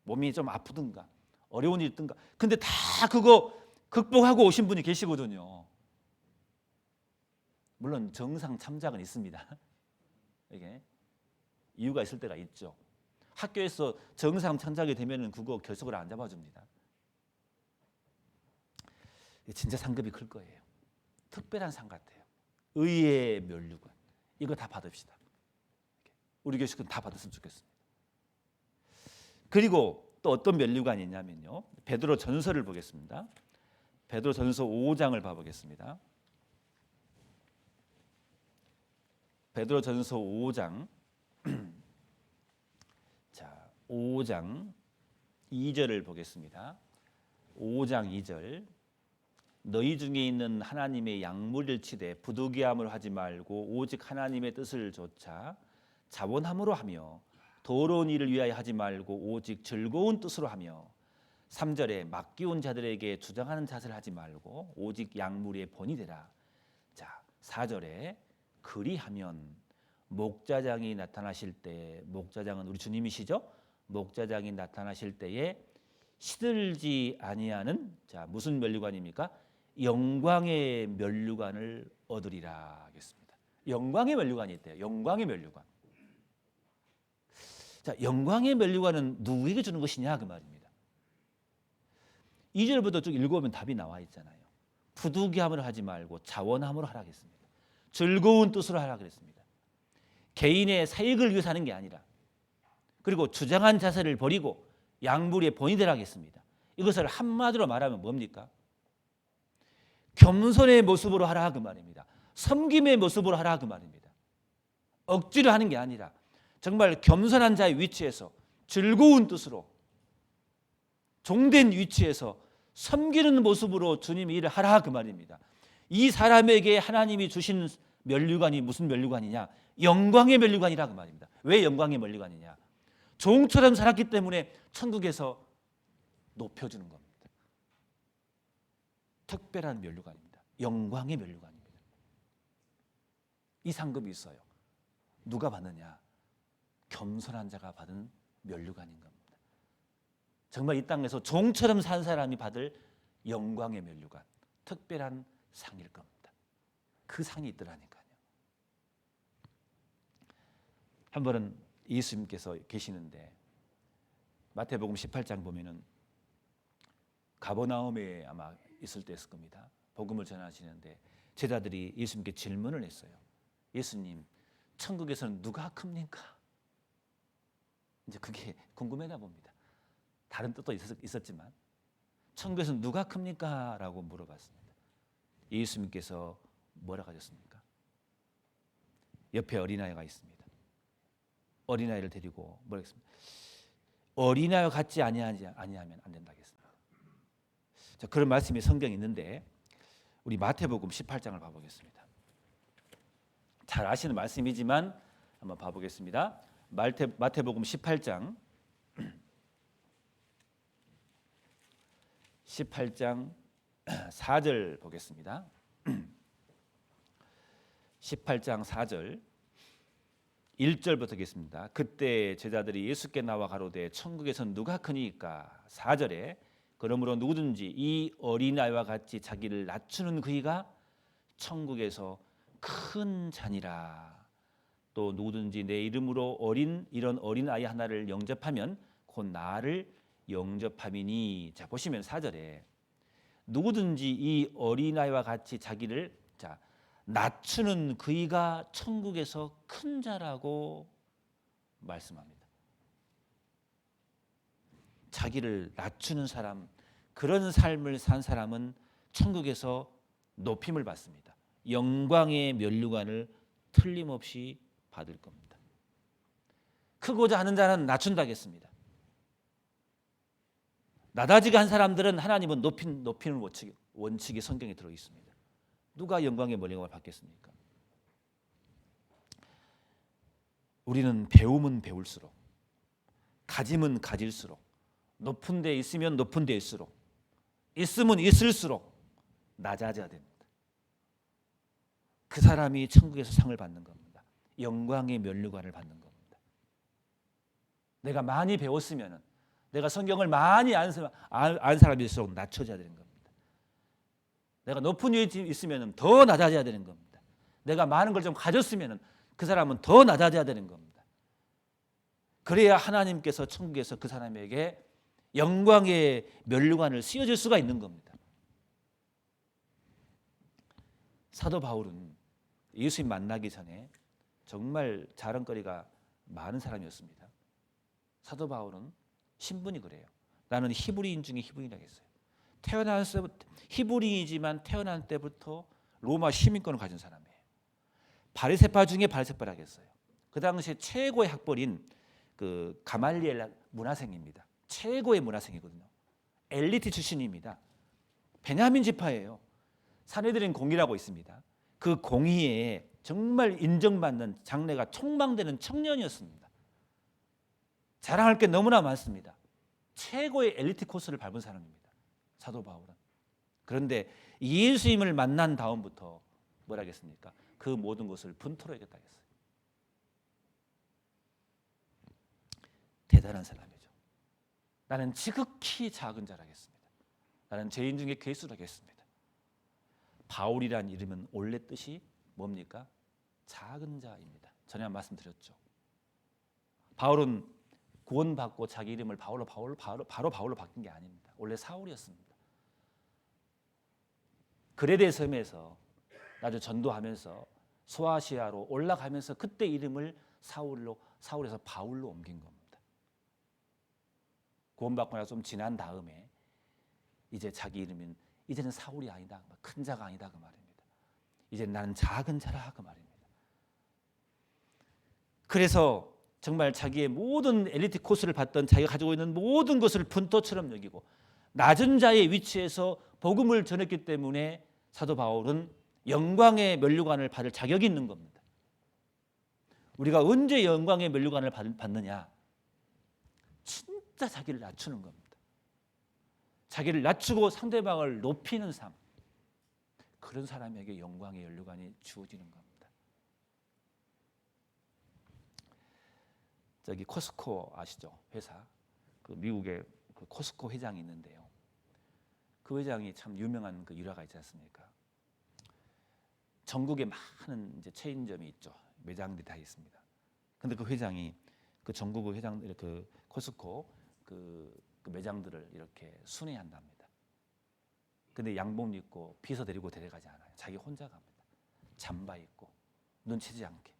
몸이 좀 아프든가 어려운 일이 있든가. 근데 다 그거 극복하고 오신 분이 계시거든요. 물론 정상 참작은 있습니다. 이게 이유가 있을 때가 있죠. 학교에서 정상 참작이 되면은 그거 결석을 안 잡아줍니다. 진짜 상급이 클 거예요. 특별한 상 같아요. 의의 면류관. 이거 다 받읍시다. 우리 교식은 다 받았으면 좋겠습니다. 그리고 또 어떤 면류관이 있냐면요. 베드로 전서를 보겠습니다. 베드로 전서 5장을 봐보겠습니다. 베드로 전서 5장. 자, 5장 2절을 보겠습니다. 5장 2절. 너희 중에 있는 하나님의 양무리를 치되 부득이함을 하지 말고 오직 하나님의 뜻을 조차 자원함으로 하며 더러운 일을 위하여 하지 말고 오직 즐거운 뜻으로 하며 3절에 맡기운 자들에게 주장하는 자세를 하지 말고 오직 양무리의 본이 되라. 자, 4절에 그리하면 목자장이 나타나실 때, 목자장은 우리 주님이시죠? 목자장이 나타나실 때에 시들지 아니하는, 자, 무슨 면류관입니까? 영광의 면류관을 얻으리라 하겠습니다. 영광의 면류관이 있대요. 영광의 면류관. 자, 영광의 면류관은 누구에게 주는 것이냐 그 말입니다. 2절부터 쭉 읽어보면 답이 나와 있잖아요. 부득이함으로 하지 말고 자원함으로 하라 했습니다. 즐거운 뜻으로 하라 그랬습니다. 개인의 사익을 위해서 하는 게 아니라, 그리고 주장한 자세를 버리고 양불의 본이 되라 했습니다. 이것을 한마디로 말하면 뭡니까? 겸손의 모습으로 하라 그 말입니다. 섬김의 모습으로 하라 그 말입니다. 억지로 하는 게 아니라 정말 겸손한 자의 위치에서 즐거운 뜻으로 종된 위치에서 섬기는 모습으로 주님이 일을 하라 그 말입니다. 이 사람에게 하나님이 주신 면류관이 무슨 면류관이냐? 영광의 면류관이라 그 말입니다. 왜 영광의 면류관이냐? 종처럼 살았기 때문에 천국에서 높여주는 겁니다. 특별한 면류관입니다. 영광의 면류관입니다. 이 상급이 있어요. 누가 받느냐? 겸손한 자가 받은 면류관인 겁니다. 정말 이 땅에서 종처럼 산 사람이 받을 영광의 면류관, 특별한 상일 겁니다. 그 상이 있더라니까요. 한 번은 예수님께서 계시는데 마태복음 18장 보면은 가버나움에 아마 있을 때였을 겁니다. 복음을 전하시는데 제자들이 예수님께 질문을 했어요. 예수님, 천국에서는 누가 큽니까? 이제 그게 궁금했나 봅니다. 다른 뜻도 있었지만 천국에서는 누가 큽니까? 라고 물어봤습니다. 예수님께서 뭐라고 하셨습니까? 옆에 어린아이가 있습니다. 어린아이를 데리고 뭐라고 했습니까? 어린아이와 같지 아니하면 안 된다고 했습니다. 자, 그런 말씀이 성경에 있는데 우리 마태복음 18장을 봐보겠습니다. 잘 아시는 말씀이지만 한번 봐보겠습니다. 마태복음 18장 4절 보겠습니다. 18장 4절 1절부터 보겠습니다. 그때 제자들이 예수께 나와 가로되 천국에선 누가 크니까? 4절에 그러므로 누구든지 이 어린아이와 같이 자기를 낮추는 그이가 천국에서 큰 자니라. 또 누구든지 내 이름으로 이런 어린아이 하나를 영접하면 곧 나를 영접함이니. 자, 보시면 4절에 누구든지 이 어린아이와 같이 자기를 낮추는 그이가 천국에서 큰 자라고 말씀합니다. 자기를 낮추는 사람, 그런 삶을 산 사람은 천국에서 높임을 받습니다. 영광의 면류관을 틀림없이 받을 겁니다. 크고자 하는 자는 낮춘다겠습니다. 나다지가 한 사람들은 하나님은 높이는 원칙이 성경에 들어 있습니다. 누가 영광의 면류관을 받겠습니까? 우리는 배우면 배울수록, 가짐은 가질수록, 높은 데 있으면 높은 데일수록, 있으면 있을수록 낮아져야 됩니다. 그 사람이 천국에서 상을 받는 겁니다. 영광의 면류관을 받는 겁니다. 내가 많이 배웠으면, 내가 성경을 많이 안 사람일수록 낮춰져야 되는 겁니다. 내가 높은 위에 있으면 더 낮아져야 되는 겁니다. 내가 많은 걸 좀 가졌으면 그 사람은 더 낮아져야 되는 겁니다. 그래야 하나님께서 천국에서 그 사람에게 영광의 면류관을 씌워줄 수가 있는 겁니다. 사도 바울은 예수님 만나기 전에 정말 자랑거리가 많은 사람이었습니다. 사도 바울은 신분이 그래요. 나는 히브리인 중에 히브리인이라고 했어요. 히브리이지만 태어난 때부터 로마 시민권을 가진 사람이에요. 바리새파 중에 바리새파라고 했어요. 그 당시에 최고의 학벌인 그 가말리엘 문화생입니다. 최고의 문화생이거든요. 엘리트 출신입니다. 베냐민 지파예요. 사내들인 공의라고 있습니다. 그 공의에 정말 인정받는 장래가 촉망되는 청년이었습니다. 자랑할 게 너무나 많습니다. 최고의 엘리트 코스를 밟은 사람입니다. 사도 바울은. 그런데 예수님을 만난 다음부터 뭐라 하겠습니까? 그 모든 것을 분토로 하겠다 했어요. 대단한 사람이죠. 나는 지극히 작은 자라겠습니다. 나는 죄인 중에 괴수라겠습니다. 바울이란 이름은 원래 뜻이 뭡니까? 작은 자입니다. 전에 말씀드렸죠. 바울은 구원받고 자기 이름을 바로 바울로 바뀐 게 아닙니다. 원래 사울이었습니다. 그레데 섬에서 나중에 전도하면서 소아시아로 올라가면서 그때 이름을 사울에서 바울로 옮긴 겁니다. 구원받고 나서 좀 지난 다음에 이제 자기 이름은 이제는 사울이 아니다, 큰 자가 아니다 그 말입니다. 이제 나는 작은 자라 그 말입니다. 그래서 정말 자기의 모든 엘리트 코스를 받던 자기가 가지고 있는 모든 것을 분토처럼 여기고 낮은 자의 위치에서 복음을 전했기 때문에 사도 바울은 영광의 면류관을 받을 자격이 있는 겁니다. 우리가 언제 영광의 면류관을 받느냐? 진짜 자기를 낮추는 겁니다. 자기를 낮추고 상대방을 높이는 삶, 그런 사람에게 영광의 면류관이 주어지는 겁니다. 저기 코스코 아시죠? 회사, 그 미국의 그 코스코 회장이 있는데요. 그 회장이 참 유명한 그 일화가 있지 않습니까? 전국에 많은 이제 체인점이 있죠. 매장들이 다 있습니다. 근데 그 회장이 그 전국 회장 그 코스코 그 매장들을 이렇게 순회한답니다. 근데 양복 입고 비서 데리고 데려가지 않아요. 자기 혼자 갑니다. 잠바 입고 눈치지 않게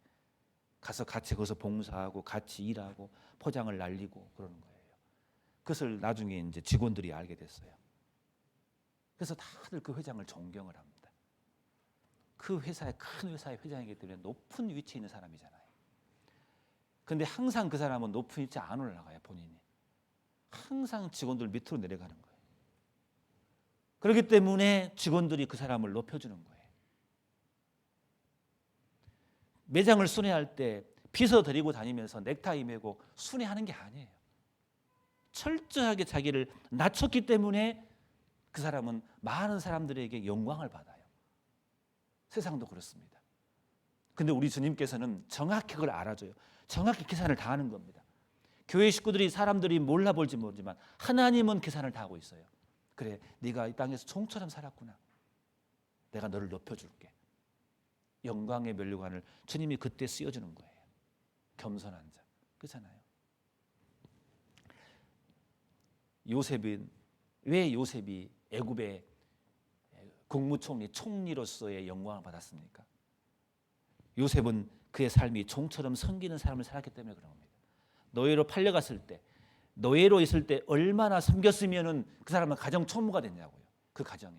가서 같이 거기서 봉사하고 같이 일하고 포장을 날리고 그러는 거예요. 그것을 나중에 이제 직원들이 알게 됐어요. 그래서 다들 그 회장을 존경을 합니다. 그 회사의 큰 회사의 회장이기 때문에 높은 위치에 있는 사람이잖아요. 근데 항상 그 사람은 높은 위치에 안 올라가요. 본인이 항상 직원들 밑으로 내려가는 거예요. 그렇기 때문에 직원들이 그 사람을 높여주는 거예요. 매장을 순회할 때 비서 데리고 다니면서 넥타이 메고 순회하는 게 아니에요. 철저하게 자기를 낮췄기 때문에 그 사람은 많은 사람들에게 영광을 받아요. 세상도 그렇습니다. 근데 우리 주님께서는 정확히 그걸 알아줘요. 정확히 계산을 다 하는 겁니다. 교회 식구들이 사람들이 몰라볼지 모르지만 하나님은 계산을 다 하고 있어요. 그래, 네가 이 땅에서 종처럼 살았구나. 내가 너를 높여줄게. 영광의 면류관을 주님이 그때 씌워주는 거예요. 겸손한 자. 그렇잖아요. 왜 요셉이 애굽의 국무총리, 총리로서의 영광을 받았습니까? 요셉은 그의 삶이 종처럼 섬기는 삶을 살았기 때문에 그런 겁니다. 노예로 팔려갔을 때, 노예로 있을 때 얼마나 섬겼으면 그 사람은 가정 총무가 됐냐고요. 그 가정에.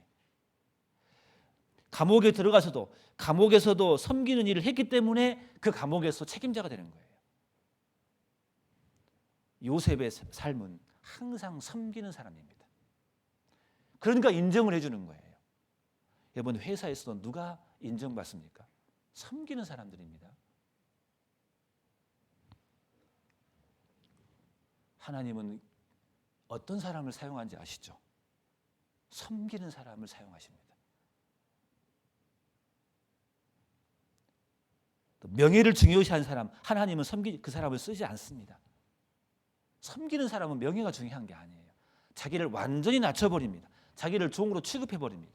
감옥에 들어가서도 감옥에서도 섬기는 일을 했기 때문에 그 감옥에서 책임자가 되는 거예요. 요셉의 삶은 항상 섬기는 사람입니다. 그러니까 인정을 해주는 거예요. 여러분, 회사에서도 누가 인정받습니까? 섬기는 사람들입니다. 하나님은 어떤 사람을 사용하는지 아시죠? 섬기는 사람을 사용하십니다. 또 명예를 중요시하는 사람, 하나님은 그 사람을 쓰지 않습니다. 섬기는 사람은 명예가 중요한 게 아니에요. 자기를 완전히 낮춰버립니다. 자기를 종으로 취급해버립니다.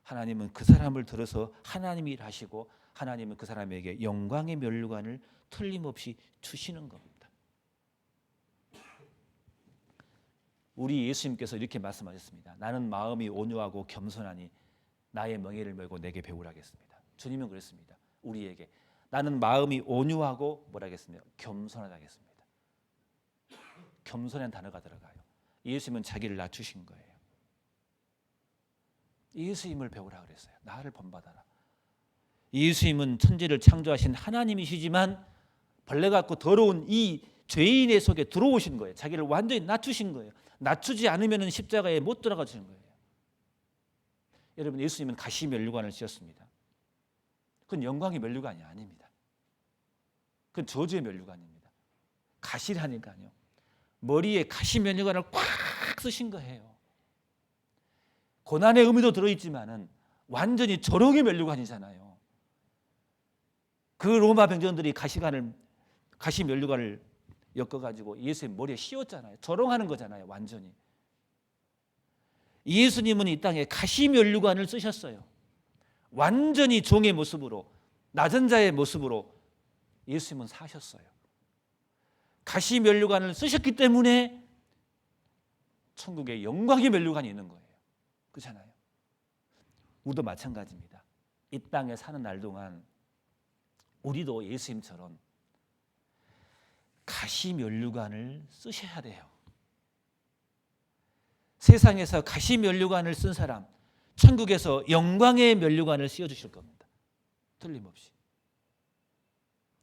하나님은 그 사람을 들어서 하나님이 일하시고 하나님은 그 사람에게 영광의 면류관을 틀림없이 주시는 겁니다. 우리 예수님께서 이렇게 말씀하셨습니다. 나는 마음이 온유하고 겸손하니 나의 멍에를 메고 내게 배우라 하겠습니다. 주님은 그랬습니다. 우리에게 나는 마음이 온유하고 뭐라 하겠습니까? 겸손하다 하겠습니다. 겸손한 단어가 들어가요. 예수님은 자기를 낮추신 거예요. 예수님을 배우라 그랬어요. 나를 본받아라. 예수님은 천지를 창조하신 하나님이시지만 벌레 같고 더러운 이 죄인의 속에 들어오신 거예요. 자기를 완전히 낮추신 거예요. 낮추지 않으면 십자가에 못 들어가시는 거예요. 여러분, 예수님은 가시 면류관을 씌웠습니다. 그건 영광의 면류관이 아닙니다. 그건 저주의 면류관입니다. 가시라니까요. 머리에 가시 면류관을 꽉 쓰신 거예요. 고난의 의미도 들어있지만은 완전히 조롱의 면류관이잖아요. 그 로마 병정들이 가시 면류관을 엮어가지고 예수의 머리에 씌웠잖아요. 조롱하는 거잖아요. 완전히. 예수님은 이 땅에 가시 면류관을 쓰셨어요. 완전히 종의 모습으로, 낮은 자의 모습으로 예수님은 사셨어요. 가시 면류관을 쓰셨기 때문에 천국에 영광의 면류관이 있는 거예요. 그렇잖아요. 우리도 마찬가지입니다. 이 땅에 사는 날 동안 우리도 예수님처럼 가시면류관을 쓰셔야 돼요. 세상에서 가시면류관을 쓴 사람, 천국에서 영광의 면류관을 씌워주실 겁니다. 틀림없이.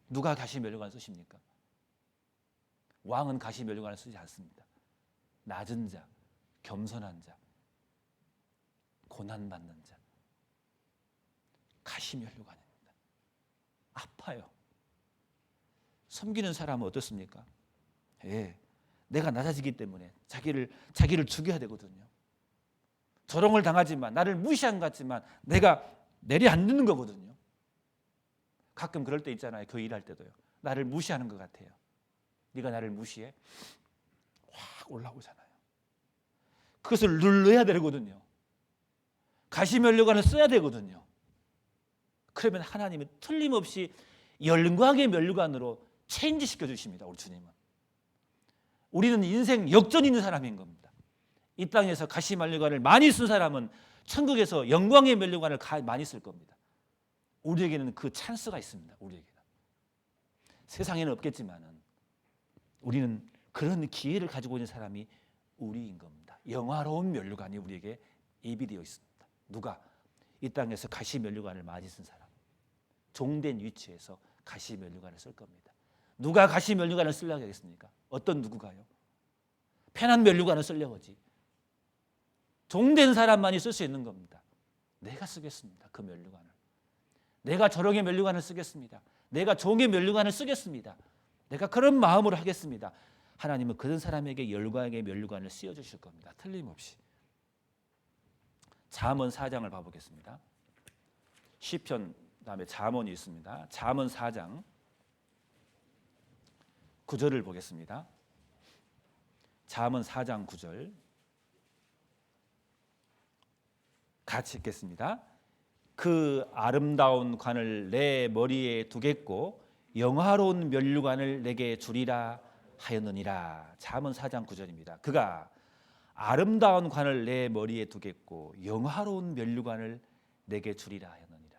누가 가시면류관을 쓰십니까? 왕은 가시면류관을 쓰지 않습니다. 낮은 자, 겸손한 자, 고난받는 자. 가시면류관입니다. 아파요. 섬기는 사람은 어떻습니까? 예, 내가 낮아지기 때문에 자기를 죽여야 되거든요. 조롱을 당하지만, 나를 무시한 것 같지만 내가 내려앉는 거거든요. 가끔 그럴 때 있잖아요. 그 일할 때도요. 나를 무시하는 것 같아요. 네가 나를 무시해? 확 올라오잖아요. 그것을 눌러야 되거든요. 가시면류관을 써야 되거든요. 그러면 하나님은 틀림없이 영광의 면류관으로 체인지 시켜주십니다. 우리 주님은. 우리는 인생 역전이 있는 사람인 겁니다. 이 땅에서 가시면류관을 많이 쓴 사람은 천국에서 영광의 면류관을 많이 쓸 겁니다. 우리에게는 그 찬스가 있습니다. 우리에게는. 세상에는 없겠지만은 우리는 그런 기회를 가지고 있는 사람이 우리인 겁니다. 영화로운 면류관이 우리에게 예비되어 있습니다. 누가? 이 땅에서 가시면류관을 많이 쓴 사람. 종된 위치에서 가시면류관을 쓸 겁니다. 누가 가시면류관을 쓰려고 하겠습니까? 어떤 누구가요? 편한 면류관을 쓰려고 하지. 종된 사람만이 쓸 수 있는 겁니다. 내가 쓰겠습니다. 그 면류관을. 내가 저롱의 면류관을 쓰겠습니다. 내가 종의 면류관을 쓰겠습니다. 내가 그런 마음으로 하겠습니다. 하나님은 그런 사람에게 영광의 면류관을 씌워주실 겁니다. 틀림없이. 잠언 4장을 봐보겠습니다. 시편 다음에 잠언이 있습니다. 잠언 4장 9절을 보겠습니다. 잠언 4장 9절 같이 읽겠습니다. 그 아름다운 관을 내 머리에 두겠고 영화로운 면류관을 내게 주리라 하였느니라. 잠언 4장 9절입니다. 그가 아름다운 관을 내 머리에 두겠고 영화로운 면류관을 내게 주리라 하였느니라.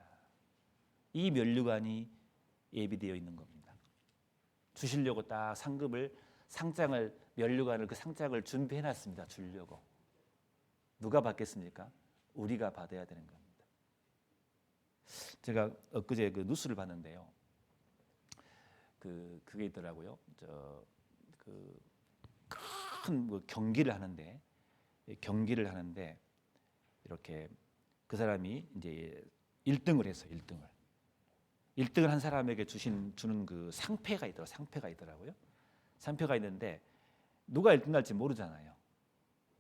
이 면류관이 예비되어 있는 겁니다. 주시려고 딱 상장을 면류관을 그 상장을 준비해 놨습니다. 주려고. 누가 받겠습니까? 우리가 받아야 되는 겁니다. 제가 엊그제 그 뉴스를 봤는데요. 그게 있더라고요. 큰 경기를 하는데 이렇게 그 사람이 이제 1등을 했어요. 1등을 한 사람에게 주는 그 상패가 있더라고요. 상패가 있는데 누가 1등 날지 모르잖아요.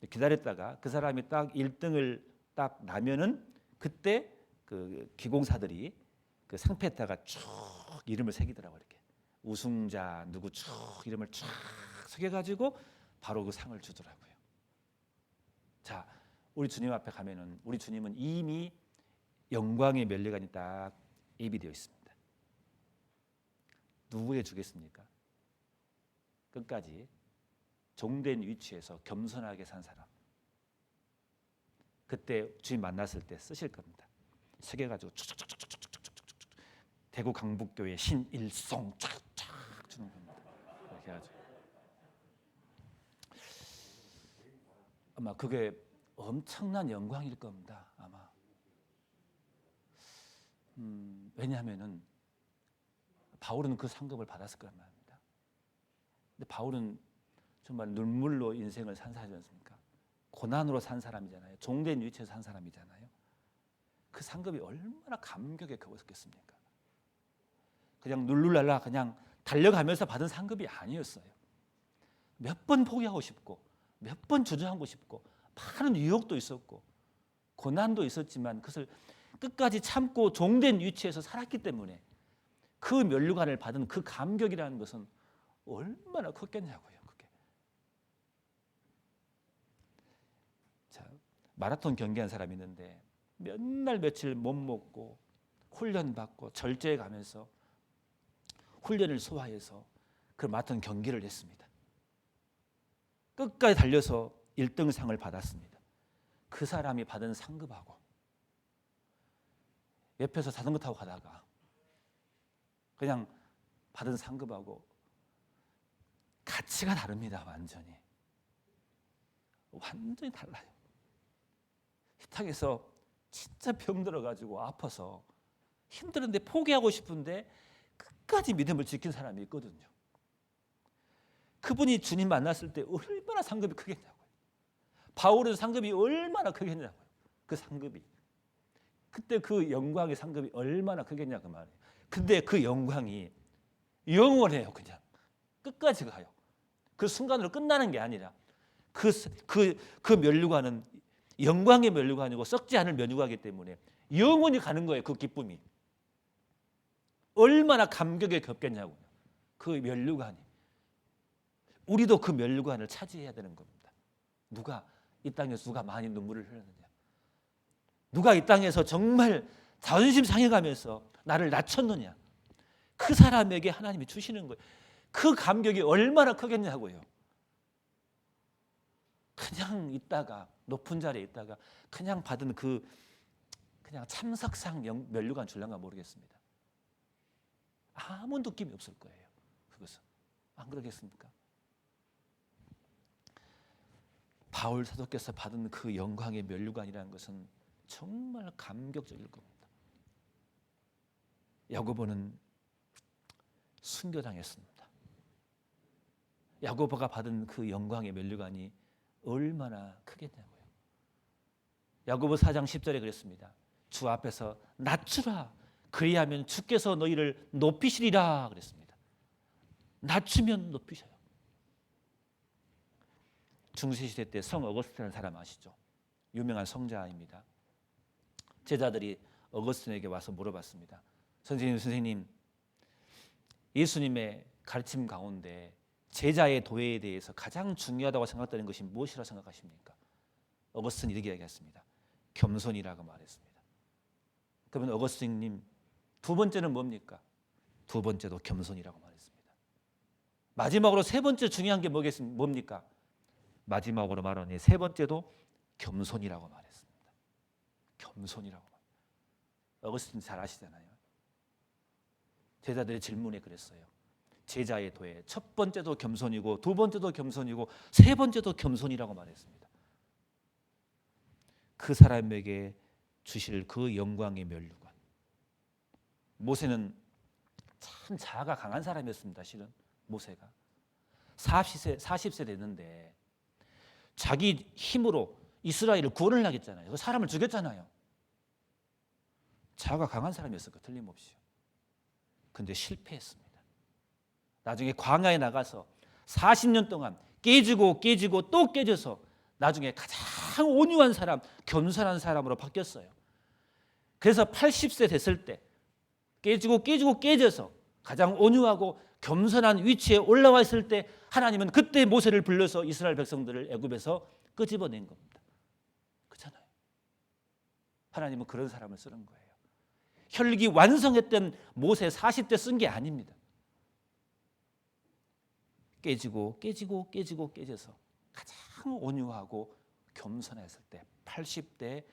기다렸다가 그 사람이 딱 1등을 딱 나면은 그때 그 기공사들이 그 상패에다가 쭉 이름을 새기더라고요. 이렇게 우승자 누구 쭉 이름을 쫙 새겨가지고 바로 그 상을 주더라고요. 자, 우리 주님 앞에 가면은 우리 주님은 이미 영광의 면류관이 딱 예비되어 있습니다. 누구에 주겠습니까? 끝까지 종된 위치에서 겸손하게 산 사람. 그때 주님 만났을 때 쓰실 겁니다. 새겨가지고 대구 강북교회 신일송 쫙쫙 주는 겁니다. 이렇게 해가지고 아마 그게 엄청난 영광일 겁니다. 아마 왜냐하면은 바울은 그 상급을 받았을 거란 말입니다. 근데 바울은 정말 눈물로 인생을 산 사람이지 않습니까? 고난으로 산 사람이잖아요. 종된 위치에서 산 사람이잖아요. 그 상급이 얼마나 감격에 크겠습니까? 그냥 룰루랄라 그냥 달려가면서 받은 상급이 아니었어요. 몇 번 포기하고 싶고 몇 번 주저하고 싶고 많은 유혹도 있었고 고난도 있었지만 그것을 끝까지 참고 종된 위치에서 살았기 때문에 그 면류관을 받은 그 감격이라는 것은 얼마나 컸겠냐고요. 그게. 자, 마라톤 경기한 사람이 있는데 몇 날 며칠 못 먹고 훈련 받고 절제해 가면서 훈련을 소화해서 그 마라톤 경기를 했습니다. 끝까지 달려서 1등상을 받았습니다. 그 사람이 받은 상급하고 옆에서 자전거 타고 가다가 그냥 받은 상급하고 가치가 다릅니다. 완전히 달라요. 식탁에서 진짜 병들어가지고 아파서 힘들은데 포기하고 싶은데 끝까지 믿음을 지킨 사람이 있거든요. 그분이 주님 만났을 때 얼마나 상급이 크겠냐고요. 바울의 상급이 얼마나 크겠냐고요. 그 상급이. 그때 그 영광의 상급이 얼마나 크겠냐 그 말이에요. 근데 그 영광이 영원해요. 그냥 끝까지 가요. 그 순간으로 끝나는 게 아니라 그 면류관은 영광의 면류관이고 썩지 않을 면류관이기 때문에 영원히 가는 거예요. 그 기쁨이. 얼마나 감격에 겹겠냐고요. 그 면류관이. 우리도 그 면류관을 차지해야 되는 겁니다. 이 땅에서 누가 많이 눈물을 흘렸느냐. 누가 이 땅에서 정말 자존심 상해가면서 나를 낮췄느냐. 그 사람에게 하나님이 주시는 거예요. 그 감격이 얼마나 크겠냐고요. 그냥 있다가 높은 자리에 있다가 그냥 받은 그냥 참석상 면류관 줄란가 모르겠습니다. 아무 느낌이 없을 거예요. 그것은 안 그러겠습니까? 바울 사도께서 받은 그 영광의 면류관이라는 것은 정말 감격적일 겁니다. 야고보는 순교당했습니다. 야고보가 받은 그 영광의 면류관이 얼마나 크겠냐고요. 야고보 4장 10절에 그랬습니다. 주 앞에서 낮추라. 그리하면 주께서 너희를 높이시리라 그랬습니다. 낮추면 높이셔요. 중세시대 때 성 어거스틴이라는 사람 아시죠? 유명한 성자입니다. 제자들이 어거스틴에게 와서 물어봤습니다. 선생님, 예수님의 가르침 가운데 제자의 도회에 대해서 가장 중요하다고 생각되는 것이 무엇이라고 생각하십니까? 어거스틴이 이렇게 얘기했습니다. 겸손이라고 말했습니다. 그러면 어거스틴님, 두 번째는 뭡니까? 두 번째도 겸손이라고 말했습니다. 마지막으로 세 번째 중요한 게 뭡니까? 마지막으로 말하니 세 번째도 겸손이라고 말했습니다. 겸손이라고 말. 어거스틴 잘 아시잖아요. 제자들의 질문에 그랬어요. 제자의 도에 첫 번째도 겸손이고 두 번째도 겸손이고 세 번째도 겸손이라고 말했습니다. 그 사람에게 주실 그 영광의 면류관. 모세는 참 자아가 강한 사람이었습니다. 실은 모세가 40세 됐는데 자기 힘으로 이스라엘을 구원을 하겠잖아요. 그 사람을 죽였잖아요. 자아가 강한 사람이었을 거 틀림없이요. 근데 실패했습니다. 나중에 광야에 나가서 40년 동안 깨지고 또 깨져서 나중에 가장 온유한 사람, 겸손한 사람으로 바뀌었어요. 그래서 80세 됐을 때 깨져서 가장 온유하고 겸손한 위치에 올라와 있을 때 하나님은 그때 모세를 불러서 이스라엘 백성들을 애굽에서 끄집어낸 겁니다. 그렇잖아요. 하나님은 그런 사람을 쓰는 거예요. 혈기 완성했던 모세 40대 쓴 게 아닙니다. 깨져서 가장 온유하고 겸손했을 때 80대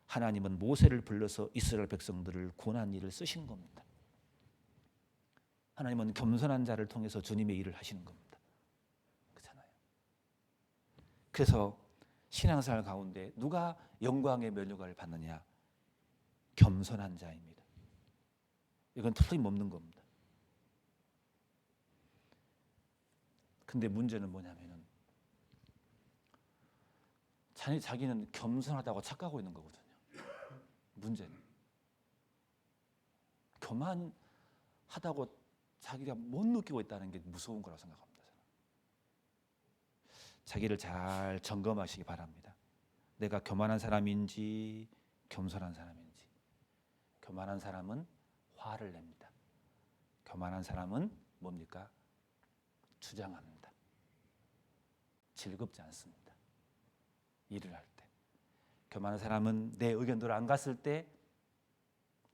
하나님은 모세를 불러서 이스라엘 백성들을 구원한 일을 쓰신 겁니다. 하나님은 겸손한 자를 통해서 주님의 일을 하시는 겁니다. 그렇잖아요. 그래서 신앙생활 가운데 누가 영광의 면류관을 받느냐? 겸손한 자입니다. 이건 틀림없는 겁니다. 근데 문제는 뭐냐면은 자기는 겸손하다고 착각하고 있는 거거든요. 문제는 교만하다고 자기가 못 느끼고 있다는 게 무서운 거라고 생각합니다. 저는. 자기를 잘 점검하시기 바랍니다. 내가 교만한 사람인지 겸손한 사람인지. 교만한 사람은 화를 냅니다. 교만한 사람은 뭡니까? 주장합니다. 즐겁지 않습니다. 일을 할 때. 교만한 사람은 내 의견대로 안 갔을 때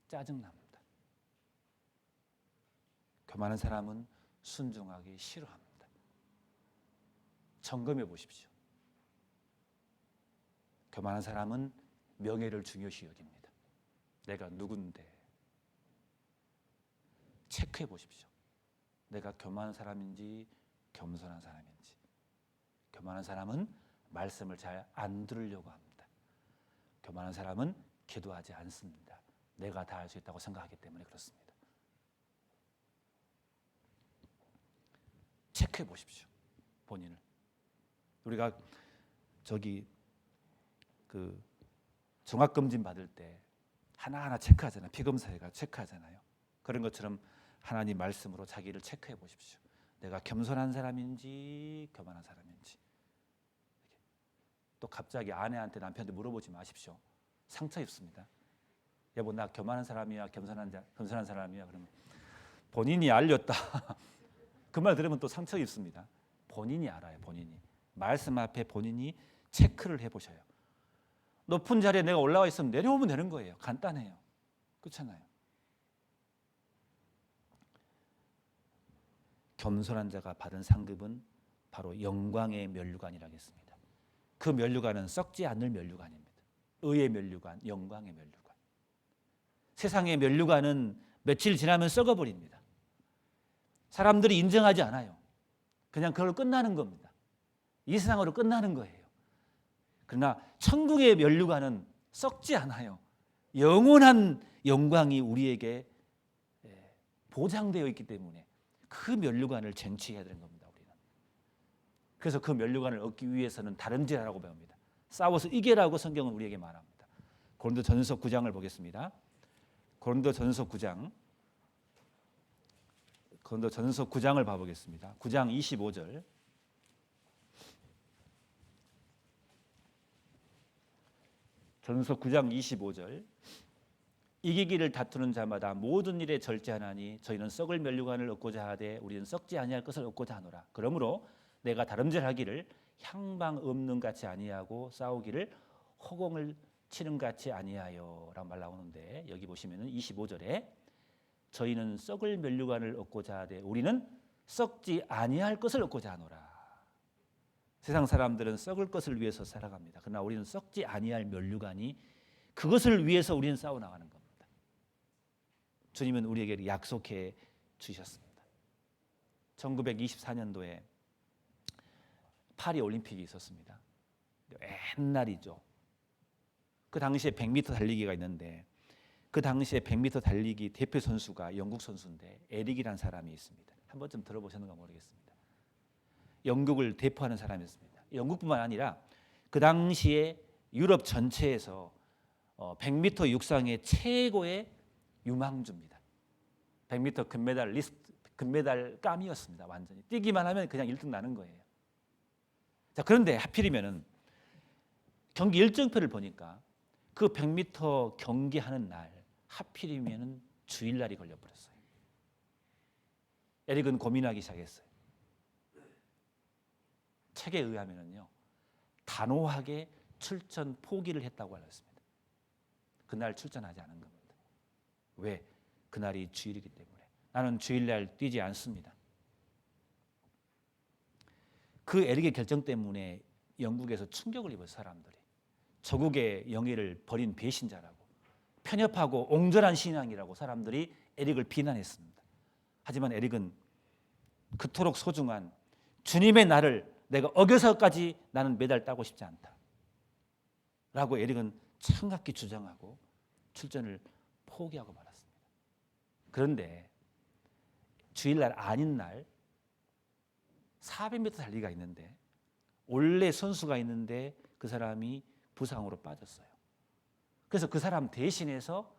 짜증납니다. 교만한 사람은 순종하기 싫어합니다. 점검해 보십시오. 교만한 사람은 명예를 중요시 여깁니다. 내가 누군데? 체크해 보십시오. 내가 교만한 사람인지 겸손한 사람인지. 교만한 사람은 말씀을 잘 안 들으려고 합니다. 교만한 사람은 기도하지 않습니다. 내가 다 할 수 있다고 생각하기 때문에 그렇습니다. 체크해 보십시오. 본인을. 우리가 그 종합검진 받을 때 하나하나 체크하잖아요. 피검사가 체크하잖아요. 그런 것처럼 하나님 말씀으로 자기를 체크해 보십시오. 내가 겸손한 사람인지 교만한 사람인지. 또 갑자기 아내한테 남편한테 물어보지 마십시오. 상처 입습니다. 여보, 나 교만한 사람이야 겸손한 사람이야? 그러면 본인이 알렸다. 그 말 들으면 또 상처 입습니다. 본인이 알아요. 본인이. 말씀 앞에 본인이 체크를 해보셔요. 높은 자리에 내가 올라와 있으면 내려오면 되는 거예요. 간단해요. 그렇잖아요. 겸손한 자가 받은 상급은 바로 영광의 면류관이라고 했습니다. 그 면류관은 썩지 않을 면류관입니다. 의의 면류관, 영광의 면류관. 세상의 면류관은 며칠 지나면 썩어버립니다. 사람들이 인정하지 않아요. 그냥 그걸로 끝나는 겁니다. 이 세상으로 끝나는 거예요. 그러나 천국의 면류관은 썩지 않아요. 영원한 영광이 우리에게 보장되어 있기 때문에 그 면류관을 쟁취해야 되는 겁니다. 우리는. 그래서 그 면류관을 얻기 위해서는 다름질하라고 배웁니다. 싸워서 이겨라고 성경은 우리에게 말합니다. 고린도전서 9장을 보겠습니다. 고린도전서 9장을 봐보겠습니다. 9장 25절. 전서 9장 25절. 이기기를 다투는 자마다 모든 일에 절제하나니 저희는 썩을 면류관을 얻고자 하되 우리는 썩지 아니할 것을 얻고자 하노라. 그러므로 내가 다름질하기를 향방 없는 같이 아니하고 싸우기를 허공을 치는 같이 아니하여 라고 말 나오는데, 여기 보시면은 25절에 저희는 썩을 면류관을 얻고자 하되 우리는 썩지 아니할 것을 얻고자 하노라. 세상 사람들은 썩을 것을 위해서 살아갑니다. 그러나 우리는 썩지 아니할 면류관이, 그것을 위해서 우리는 싸워나가는 겁니다. 주님은 우리에게 약속해 주셨습니다. 1924년도에 파리 올림픽이 있었습니다. 옛날이죠. 그 당시에 100m 달리기가 있는데, 그 당시에 100m 달리기 대표 선수가 영국 선수인데 에릭이라는 사람이 있습니다. 한 번쯤 들어보셨는가 모르겠습니다. 영국을 대표하는 사람이었습니다. 영국뿐만 아니라 그 당시에 유럽 전체에서 100m 육상의 최고의 유망주입니다. 100m 금메달감이었습니다. 완전히 뛰기만 하면 그냥 1등 나는 거예요. 자, 그런데 하필이면은 경기 일정표를 보니까 그 100m 경기하는 날 하필이면은 주일날이 걸려버렸어요. 에릭은 고민하기 시작했어요. 책에 의하면은요, 단호하게 출전 포기를 했다고 알았습니다. 그날 출전하지 않은 겁니다. 왜? 그날이 주일이기 때문에. 나는 주일날 뛰지 않습니다. 그 에릭의 결정 때문에 영국에서 충격을 입은 사람들이 저국의 영예를 버린 배신자라고, 편협하고 옹졸한 신앙이라고 사람들이 에릭을 비난했습니다. 하지만 에릭은 그토록 소중한 주님의 날을 내가 어겨서까지 나는 메달 따고 싶지 않다 라고 에릭은 창갑게 주장하고 출전을 포기하고 말았습니다. 그런데 주일날 아닌 날 400m 달리기가 있는데, 원래 선수가 있는데 그 사람이 부상으로 빠졌어요. 그래서 그 사람 대신해서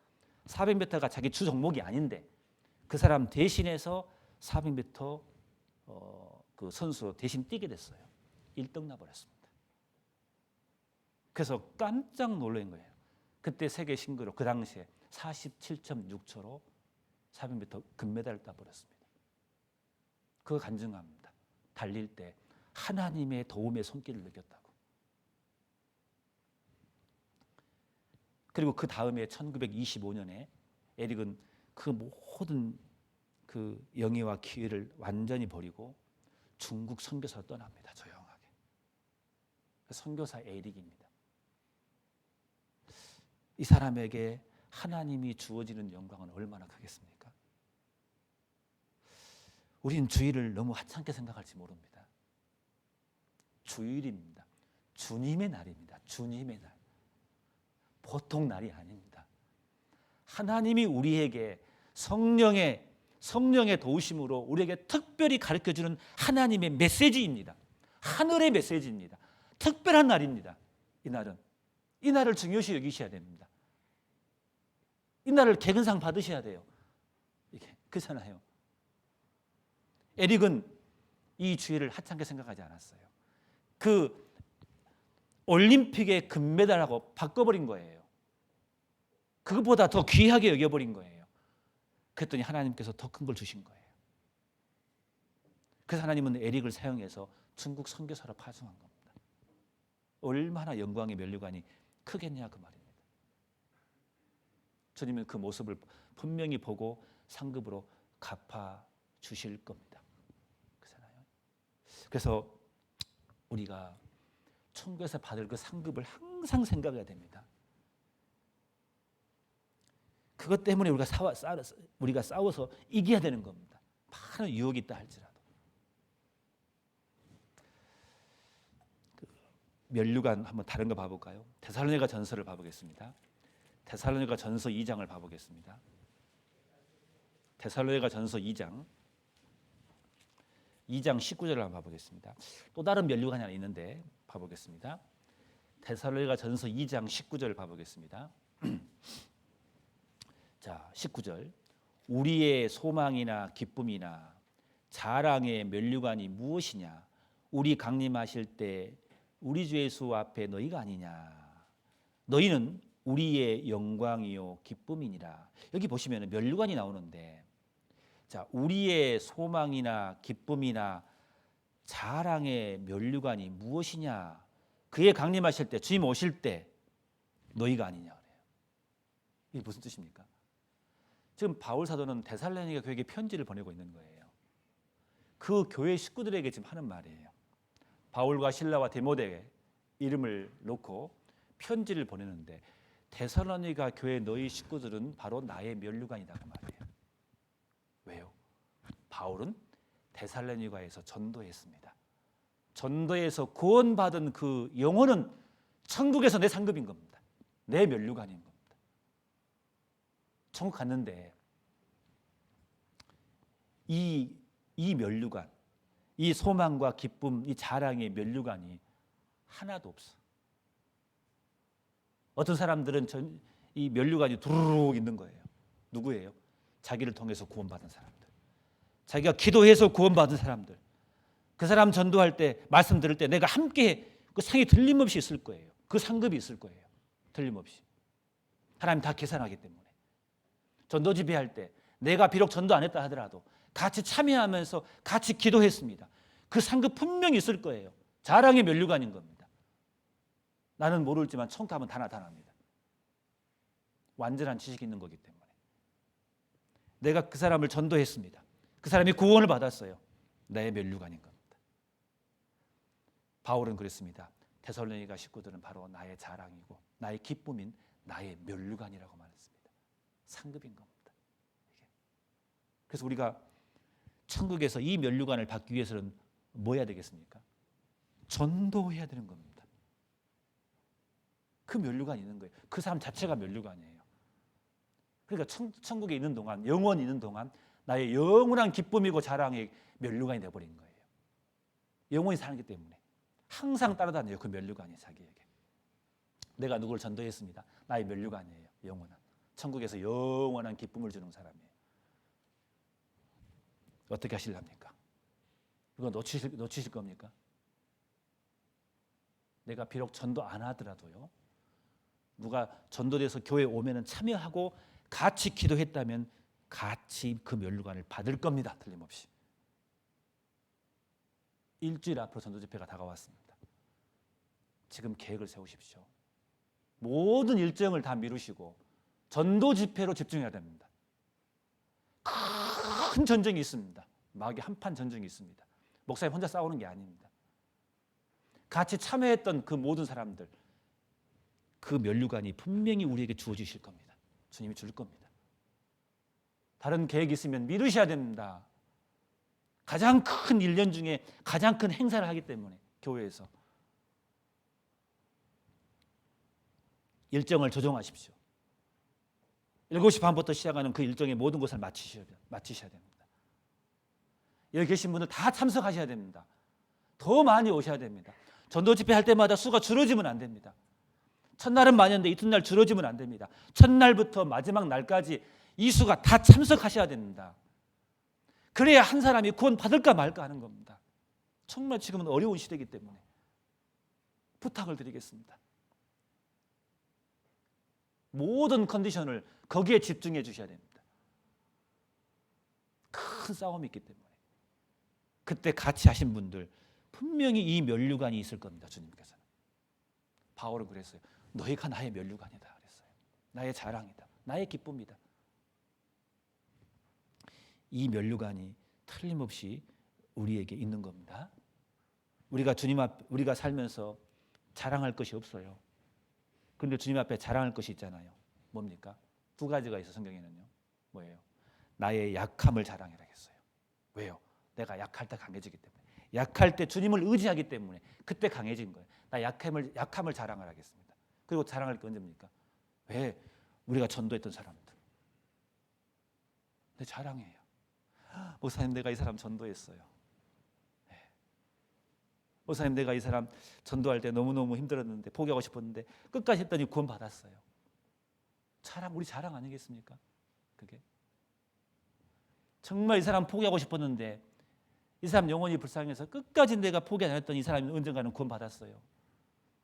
400m가 자기 주 종목이 아닌데 그 사람 대신해서 400m 그 선수 대신 뛰게 됐어요. 1등 나버렸습니다. 그래서 깜짝 놀란 거예요. 그때 세계 신기록 그 당시에 47.6초로 400m 금메달을 따버렸습니다. 그거 간증합니다. 달릴 때 하나님의 도움의 손길을 느꼈다고. 그리고 그 다음에 1925년에 에릭은 그 모든 그 영예와 기회를 완전히 버리고 중국 선교사로 떠납니다. 조용하게. 선교사 에릭입니다. 이 사람에게 하나님이 주어지는 영광은 얼마나 크겠습니까? 우린 주일을 너무 하찮게 생각할지 모릅니다. 주일입니다. 주님의 날입니다. 주님의 날. 보통 날이 아닙니다. 하나님이 우리에게 성령의 도우심으로 우리에게 특별히 가르쳐주는 하나님의 메시지입니다. 하늘의 메시지입니다. 특별한 날입니다. 이 날을 중요시 여기셔야 됩니다. 이 날을 개근상 받으셔야 돼요. 이게 그렇잖아요. 에릭은 이 주일을 하찮게 생각하지 않았어요. 그 올림픽의 금메달하고 바꿔버린 거예요. 그것보다 더 귀하게 여겨버린 거예요. 그랬더니 하나님께서 더 큰 걸 주신 거예요. 그래서 하나님은 에릭을 사용해서 중국 선교사로 파송한 겁니다. 얼마나 영광의 면류관이 크겠냐 그 말입니다. 주님은 그 모습을 분명히 보고 상급으로 갚아 주실 겁니다. 그렇잖아요. 그래서 우리가 천국에서 받을 그 상급을 항상 생각해야 됩니다. 그것 때문에 우리가 싸워서 이겨야 되는 겁니다. 많은 유혹이 있다 할지라도. 면류관 한번 다른 거 봐볼까요? 데살로니가 전서를 봐보겠습니다. 데살로니가 전서 2장을 봐보겠습니다. 데살로니가 전서 2장 19절을 한번 봐보겠습니다. 또 다른 면류관이 하나 있는데 봐보겠습니다. 데살로니가 전서 2장 19절을 봐보겠습니다. 자, 19절. 우리의 소망이나 기쁨이나 자랑의 면류관이 무엇이냐? 우리 강림하실 때 우리 주 예수 앞에 너희가 아니냐? 너희는 우리의 영광이요 기쁨이니라. 여기 보시면 면류관이 나오는데, 자, 우리의 소망이나 기쁨이나 자랑의 면류관이 무엇이냐? 그의 강림하실 때, 주님 오실 때 너희가 아니냐 그래요. 이게 무슨 뜻입니까? 지금 바울 사도는 데살로니가 교회에게 편지를 보내고 있는 거예요. 그 교회 식구들에게 지금 하는 말이에요. 바울과 실라와 디모데 이름을 놓고 편지를 보내는데, 데살로니가 교회 너희 식구들은 바로 나의 면류관이다 그 말이에요. 왜요? 바울은 데살로니가에서 전도했습니다. 전도에서 구원받은 그 영혼은 천국에서 내 상급인 겁니다. 내 면류관인 겁니다. 천국 갔는데 이 면류관, 이 소망과 기쁨, 이 자랑의 면류관이 하나도 없어. 어떤 사람들은 이 면류관이 두루룩 있는 거예요. 누구예요? 자기를 통해서 구원받은 사람들, 자기가 기도해서 구원받은 사람들. 그 사람 전도할 때, 말씀 들을 때 내가 함께 그 상이 틀림없이 있을 거예요. 그 상급이 있을 거예요. 틀림없이. 하나님 다 계산하기 때문에. 전도 집회할 때 내가 비록 전도 안 했다 하더라도 같이 참여하면서 같이 기도했습니다. 그 상급 분명히 있을 거예요. 자랑의 면류관인 겁니다. 나는 모르지만 천국 가면 다 나타납니다. 완전한 지식이 있는 거기 때문에. 내가 그 사람을 전도했습니다. 그 사람이 구원을 받았어요. 나의 면류관인 겁니다. 바울은 그랬습니다. 데살로니가 식구들은 바로 나의 자랑이고 나의 기쁨인 나의 면류관이라고 말했습니다. 상급인 겁니다. 그래서 우리가 천국에서 이 면류관을 받기 위해서는 뭐 해야 되겠습니까? 전도해야 되는 겁니다. 그 면류관이 있는 거예요. 그 사람 자체가 면류관이에요. 그러니까 천국에 있는 동안, 영원히 있는 동안 나의 영원한 기쁨이고 자랑의 면류관이 되어버린 거예요. 영원히 사는기 때문에 항상 따라다녀요. 그 면류관이 자기에게. 내가 누구를 전도했습니다. 나의 면류관이에요. 영원한. 천국에서 영원한 기쁨을 주는 사람이에요. 어떻게 하실랍니까? 이거 놓치실 겁니까? 내가 비록 전도 안 하더라도요, 누가 전도돼서 교회에 오면은 참여하고 같이 기도했다면 같이 그 면류관을 받을 겁니다. 틀림없이. 일주일 앞으로 전도 집회가 다가왔습니다. 지금 계획을 세우십시오. 모든 일정을 다 미루시고 전도 집회로 집중해야 됩니다. 큰 전쟁이 있습니다. 마귀 한판 전쟁이 있습니다. 목사님 혼자 싸우는 게 아닙니다. 같이 참여했던 그 모든 사람들, 그 면류관이 분명히 우리에게 주어지실 겁니다. 주님이 줄 겁니다. 다른 계획이 있으면 미루셔야 됩니다. 가장 큰 1년 중에 가장 큰 행사를 하기 때문에 교회에서 일정을 조정하십시오. 7시 반부터 시작하는 그 일정의 모든 것을 마치셔야 됩니다. 여기 계신 분들 다 참석하셔야 됩니다. 더 많이 오셔야 됩니다. 전도 집회 할 때마다 수가 줄어지면 안 됩니다. 첫날은 많은데 이튿날 줄어지면 안 됩니다. 첫날부터 마지막 날까지 이 수가 다 참석하셔야 됩니다. 그래야 한 사람이 구원 받을까 말까 하는 겁니다. 정말 지금은 어려운 시대이기 때문에 부탁을 드리겠습니다. 모든 컨디션을 거기에 집중해 주셔야 됩니다. 큰 싸움이 있기 때문에. 그때 같이 하신 분들 분명히 이 면류관이 있을 겁니다. 주님께서는. 바울은 그랬어요. 너희가 나의 면류관이다 그랬어요. 나의 자랑이다. 나의 기쁨이다. 이 면류관이 틀림없이 우리에게 있는 겁니다. 우리가 주님 앞 우리가 살면서 자랑할 것이 없어요. 그런데 주님 앞에 자랑할 것이 있잖아요. 뭡니까? 2가지가 있어 성경에는요. 뭐예요? 나의 약함을 자랑해라 했어요. 왜요? 내가 약할 때 강해지기 때문에. 약할 때 주님을 의지하기 때문에 그때 강해진 거예요. 나 약함을 자랑을 하겠습니다. 그리고 자랑할 게 언제입니까? 왜? 우리가 전도했던 사람들. 내 자랑해요. 목사님 내가 이 사람 전도했어요. 네. 목사님 내가 이 사람 전도할 때 너무너무 힘들었는데 포기하고 싶었는데 끝까지 했더니 구원 받았어요. 우리 자랑 아니겠습니까? 그게 정말 이 사람 포기하고 싶었는데 이 사람 영혼이 불쌍해서 끝까지 내가 포기 안 했더니 이 사람이 언젠가는 구원 받았어요.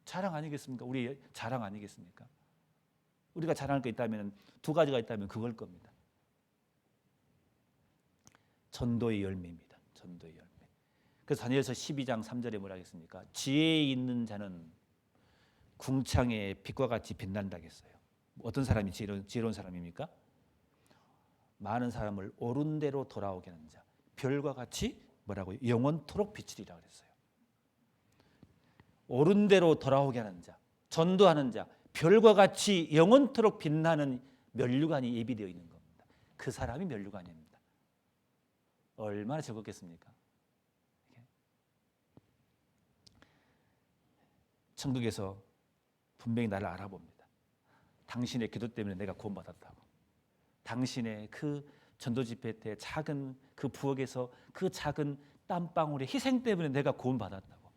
자랑 아니겠습니까? 우리의 자랑 아니겠습니까? 우리가 자랑할 게 있다면 2가지가 있다면 그걸 겁니다. 전도의 열매입니다. 전도의 열매. 그래서 다니엘서 12장 3절에 뭐라 하겠습니까? 지혜 있는 자는 궁창의 빛과 같이 빛난다 했어요. 어떤 사람이 지혜로운 사람입니까? 많은 사람을 옳은 대로 돌아오게 하는 자. 별과 같이 뭐라고요? 영원토록 비치리라 그랬어요. 옳은 대로 돌아오게 하는 자, 전도하는 자, 별과 같이 영원토록 빛나는 면류관이 예비되어 있는 겁니다. 그 사람이 면류관입니다. 얼마나 즐겁겠습니까? 천국에서 분명히 나를 알아봅니다. 당신의 기도 때문에 내가 구원받았다고. 당신의 그 전도 집회 때 작은 그 부엌에서 그 작은 땀방울의 희생 때문에 내가 구원받았다고.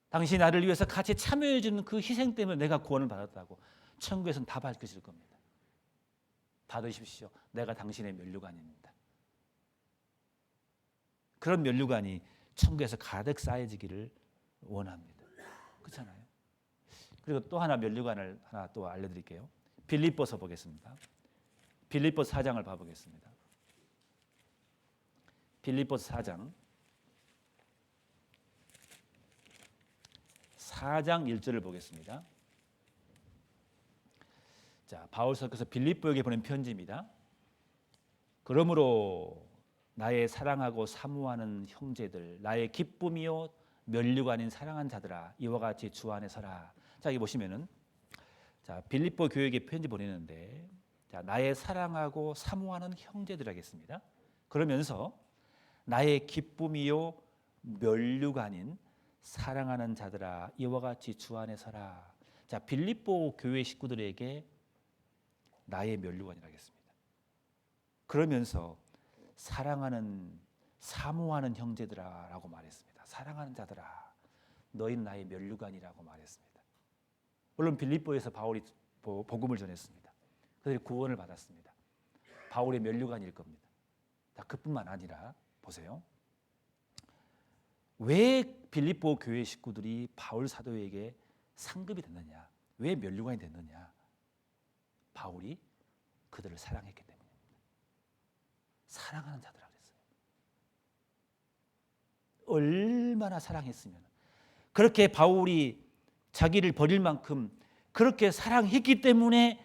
당신이 나를 위해서 같이 참여해 주는 그 희생 때문에 내가 구원을 받았다고. 천국에서는 다 밝혀질 겁니다. 받으십시오. 내가 당신의 면류관입니다. 그런 면류관이 천국에서 가득 쌓여지기를 원합니다. 그렇잖아요. 그리고 또 하나 면류관을 하나 또 알려드릴게요. 빌립보서 보겠습니다. 빌립보서 4장을 봐보겠습니다. 빌립보서 4장 1절을 보겠습니다. 자, 바울서께서 빌립보에게 보낸 편지입니다. 그러므로 나의 사랑하고 사모하는 형제들, 나의 기쁨이요 면류관인 사랑한 자들아, 이와 같이 주 안에 서라. 자, 여기 보시면은 자, 빌립보 교회에게 편지 보내는데, 자, 나의 사랑하고 사모하는 형제들 하겠습니다. 그러면서 나의 기쁨이요 면류관인 사랑하는 자들아, 이와 같이 주 안에 서라. 자, 빌립보 교회 식구들에게 나의 면류관이라 하겠습니다. 그러면서 사랑하는 사모하는 형제들아라고 말했습니다. 사랑하는 자들아, 너희는 나의 면류관이라고 말했습니다. 물론 빌립보에서 바울이 복음을 전했습니다. 그들이 구원을 받았습니다. 바울의 면류관일 겁니다. 자, 그뿐만 아니라 보세요. 왜 빌립보 교회 식구들이 바울 사도에게 상급이 됐느냐? 왜 면류관이 됐느냐? 바울이 그들을 사랑했기 때문입니다. 사랑하는 자들아 그랬어요. 얼마나 사랑했으면 그렇게 바울이 자기를 버릴 만큼 그렇게 사랑했기 때문에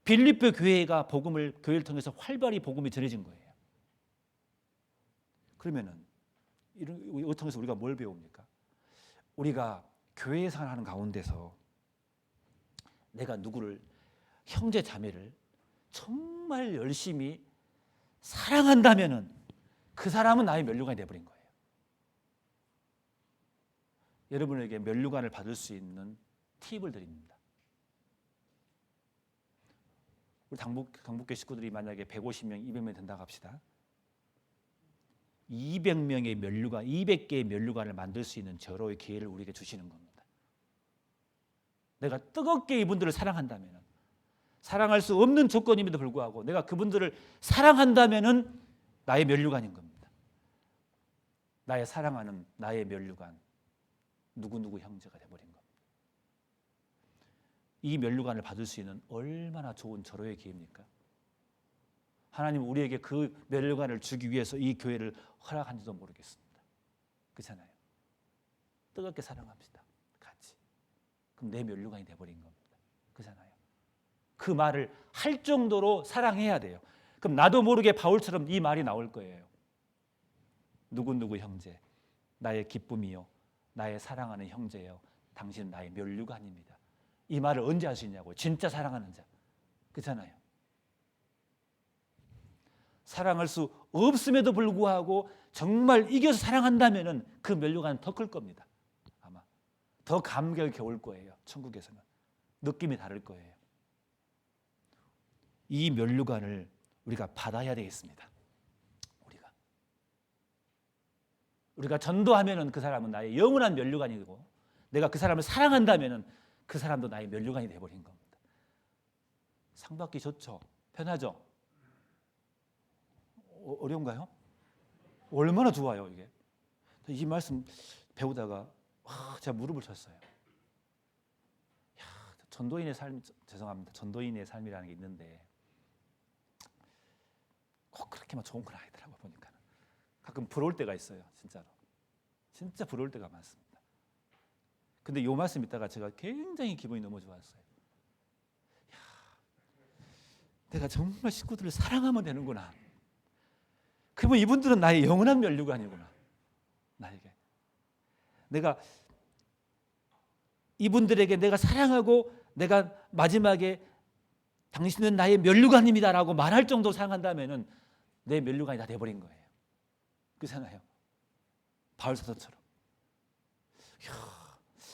빌립보 교회가 교회를 통해서 활발히 복음이 전해진 거예요. 그러면은 이걸 통해서 우리가 뭘 배웁니까? 우리가 교회 생활하는 가운데서 내가 누구를 형제 자매를 정말 열심히 사랑한다면은 그 사람은 나의 면류관이 되어버린 거예요. 여러분에게 면류관을 받을 수 있는 팁을 드립니다. 우리 강북교 식구들이 만약에 150명, 200명 된다고 합시다. 200명의 면류관, 200개의 면류관을 만들 수 있는 절호의 기회를 우리에게 주시는 겁니다. 내가 뜨겁게 이분들을 사랑한다면, 사랑할 수 없는 조건임에도 불구하고 내가 그분들을 사랑한다면 나의 면류관인 겁니다. 나의 사랑하는 나의 면류관, 누구누구 형제가 되어버린 겁니다. 이 면류관을 받을 수 있는 얼마나 좋은 절호의 기회입니까? 하나님은 우리에게 그 면류관을 주기 위해서 이 교회를 허락한지도 모르겠습니다. 그렇잖아요. 뜨겁게 사랑합시다. 같이. 그럼 내 면류관이 되어버린 겁니다. 그렇잖아요. 그 말을 할 정도로 사랑해야 돼요. 그럼 나도 모르게 바울처럼 이 말이 나올 거예요. 누구누구 형제, 나의 기쁨이요, 나의 사랑하는 형제요, 당신은 나의 면류관입니다. 이 말을 언제 할 수 있냐고요. 진짜 사랑하는 자. 그렇잖아요. 사랑할 수 없음에도 불구하고 정말 이겨서 사랑한다면 그 면류관은 더 클 겁니다. 아마 더 감격이 겨울 거예요. 천국에서는 느낌이 다를 거예요. 이 면류관을 우리가 받아야 되겠습니다. 우리가 전도하면은 그 사람은 나의 영원한 면류관이고, 내가 그 사람을 사랑한다면은 그 사람도 나의 면류관이 되어버린 겁니다. 상 받기 좋죠? 편하죠? 어려운가요? 얼마나 좋아요 이게. 이 말씀 배우다가 제가 무릎을 쳤어요. 전도인의 삶, 죄송합니다. 전도인의 삶이라는 게 있는데 꼭 그렇게만 좋은 건 아니더라고요. 보니까 가끔 부러울 때가 있어요. 진짜로. 진짜 부러울 때가 많습니다. 근데 이 말씀 있다가 제가 굉장히 기분이 너무 좋았어요. 내가 정말 식구들을 사랑하면 되는구나. 그러면 이분들은 나의 영원한 면류관이구나. 나에게. 내가 이분들에게 내가 사랑하고 내가 마지막에 당신은 나의 면류관입니다라고 말할 정도로 사랑한다면 내 면류관이 다 돼버린 거예요. 그렇잖아요. 바울 사도처럼.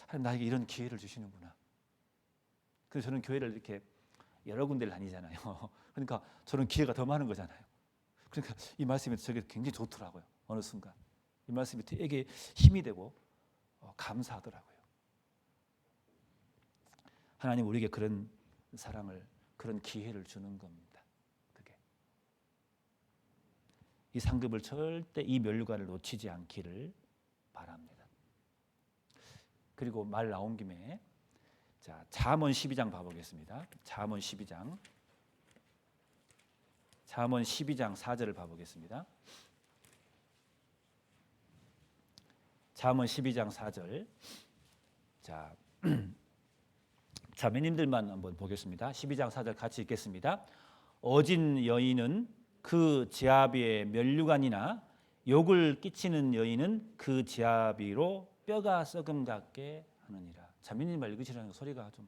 하나님 나에게 이런 기회를 주시는구나. 그래서 저는 교회를 이렇게 여러 군데를 다니잖아요. 그러니까 저는 기회가 더 많은 거잖아요. 그러니까 이 말씀이 저게 굉장히 좋더라고요. 어느 순간 이 말씀이 되게 힘이 되고 감사하더라고요. 하나님 우리에게 그런 사랑을, 그런 기회를 주는 겁니다. 그게 이 상급을 절대 이 면류관을 놓치지 않기를 바랍니다. 그리고 말 나온 김에 자, 잠언 12장 봐보겠습니다. 잠언 12장 4절을 봐보겠습니다. 잠언 12장 4절. 자, 자매님들만 한번 보겠습니다. 12장 4절 같이 읽겠습니다. 어진 여인은 그 지아비의 면류관이나 욕을 끼치는 여인은 그 지아비로 뼈가 썩음 같게 하느니라. 자매님만 읽으시라는 소리가 좀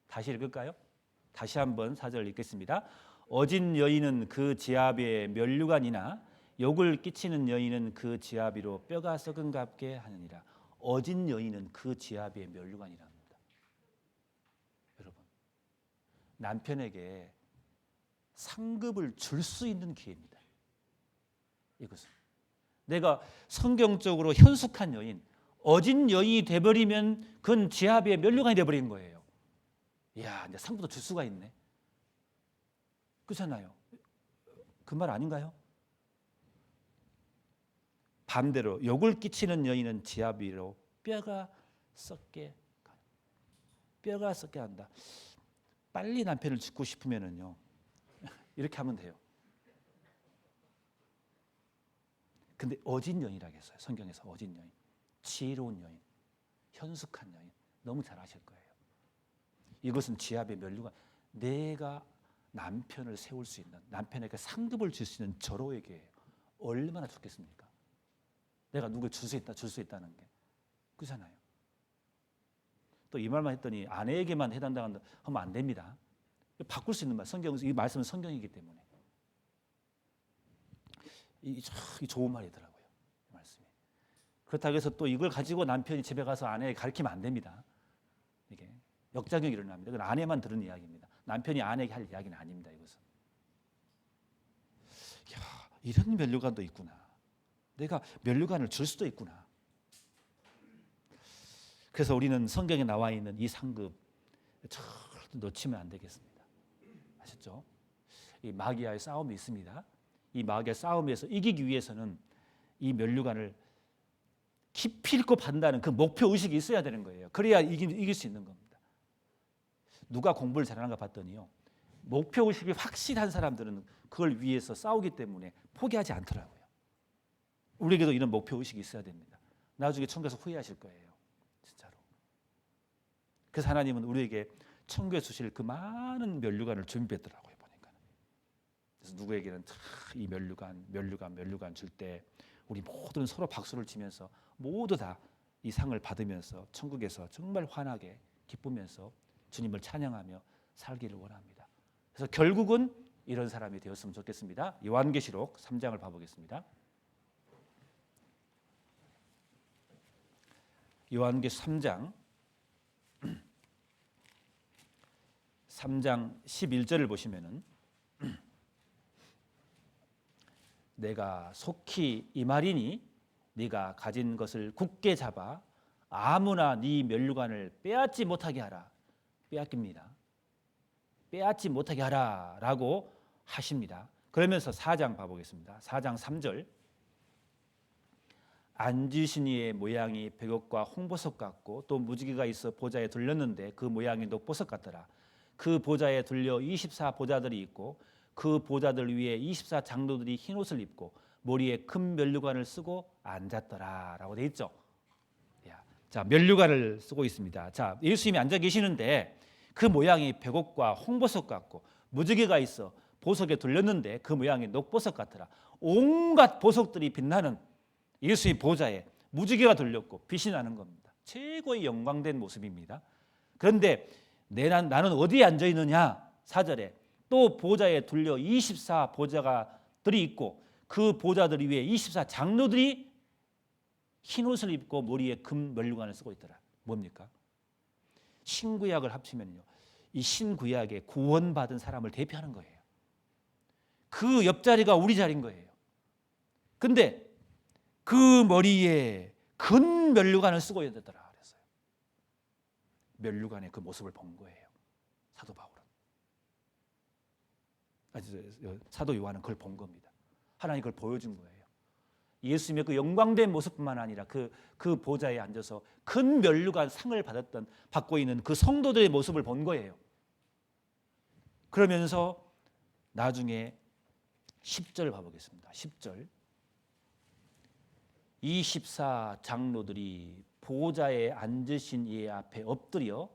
다시 읽을까요? 다시 한번 4절 읽겠습니다. 어진 여인은 그 지아비의 면류관이나 욕을 끼치는 여인은 그 지아비로 뼈가 썩은 같게 하느니라. 어진 여인은 그 지아비의 면류관이랍니다. 여러분, 남편에게 상급을 줄 수 있는 기회입니다. 이것은 내가 성경적으로 현숙한 여인, 어진 여인이 돼버리면 그건 지아비의 면류관이 돼버린 거예요. 이야, 이제 상급도 줄 수가 있네. 그렇잖아요. 그 말 아닌가요? 반대로 욕을 끼치는 여인은 지아비로 뼈가 썩게 한다. 빨리 남편을 죽고 싶으면은요 이렇게 하면 돼요. 근데 어진 여인이라고 했어요. 성경에서 어진 여인, 지혜로운 여인, 현숙한 여인, 너무 잘 아실 거예요. 이것은 지아비의 면류관. 내가 남편을 세울 수 있는, 남편에게 상급을 줄 수 있는 절호의 기회예요. 얼마나 좋겠습니까? 내가 누굴 줄 수 있다는 게. 그렇잖아요. 또 이 말만 했더니 아내에게만 해당한다 하면 안 됩니다. 바꿀 수 있는 말, 이 말씀은 성경이기 때문에 이 좋은 말이더라고요. 이 말씀이. 그렇다고 해서 또 이걸 가지고 남편이 집에 가서 아내에게 가르치면 안 됩니다. 이게 역작용이 일어납니다. 그건 아내만 들은 이야기입니다. 남편이 아내에게 할 이야기는 아닙니다. 이것은. 야, 이런 면류관도 있구나. 내가 면류관을 줄 수도 있구나. 그래서 우리는 성경에 나와 있는 이 상급 절대 놓치면 안 되겠습니다. 아셨죠? 이 마귀와의 싸움이 있습니다. 이 마귀의 싸움에서 이기기 위해서는 이 면류관을 깊이 읽고 판다는 그 목표 의식이 있어야 되는 거예요. 그래야 이길 수 있는 겁니다. 누가 공부를 잘하는가 봤더니요, 목표 의식이 확실한 사람들은 그걸 위해서 싸우기 때문에 포기하지 않더라고요. 우리에게도 이런 목표 의식이 있어야 됩니다. 나중에 천국에서 후회하실 거예요. 진짜로. 그래서 하나님은 우리에게 천국에 주실 그 많은 면류관을 준비했더라고요. 보니까. 그래서 누구에게는 이 면류관 줄 때 우리 모두는 서로 박수를 치면서 모두 다 이 상을 받으면서 천국에서 정말 환하게 기쁘면서 주님을 찬양하며 살기를 원합니다. 그래서 결국은 이런 사람이 되었으면 좋겠습니다. 요한계시록 3장을 봐보겠습니다. 요한계시록 3장 11절을 보시면은 내가 속히 이 말이니 네가 가진 것을 굳게 잡아 아무나 네 면류관을 빼앗지 못하게 하라. 빼앗깁니다. 빼앗지 못하게 하라라고 하십니다. 그러면서 4장 봐보겠습니다. 4장 3절 앉으신 이의 모양이 백옥과 홍보석 같고 또 무지개가 있어 보좌에 둘렸는데 그 모양이 녹보석 같더라. 그 보좌에 둘려 24 보좌들이 있고 그 보좌들 위에 24 장로들이 흰 옷을 입고 머리에 큰 면류관을 쓰고 앉았더라라고 돼 있죠. 자, 면류관을 쓰고 있습니다. 자, 예수님이 앉아 계시는데 그 모양이 백옥과 홍보석 같고 무지개가 있어 보석에 둘렸는데 그 모양이 녹보석 같더라. 온갖 보석들이 빛나는 예수의 보좌에 무지개가 둘렸고 빛이 나는 겁니다. 최고의 영광된 모습입니다. 그런데 나는 어디에 앉아 있느냐? 4절에 또 보좌에 둘려 24 보좌가들이 있고 그 보좌들 위에 24 장로들이 흰 옷을 입고 머리에 금 면류관을 쓰고 있더라. 뭡니까? 신구약을 합치면요, 이 신구약에 구원받은 사람을 대표하는 거예요. 그 옆자리가 우리 자리인 거예요. 근데 그 머리에 큰 면류관을 쓰고 있더라 그랬어요. 면류관의 그 모습을 본 거예요. 사도 바울은. 사도 요한은 그걸 본 겁니다. 하나님 그걸 보여준 거예요. 예수님의 그 영광된 모습뿐만 아니라 그 보좌에 앉아서 큰 면류관 상을 받고 있는 그 성도들의 모습을 본 거예요. 그러면서 나중에 10절 봐보겠습니다. 10절 24 장로들이 보좌에 앉으신 이의 앞에 엎드려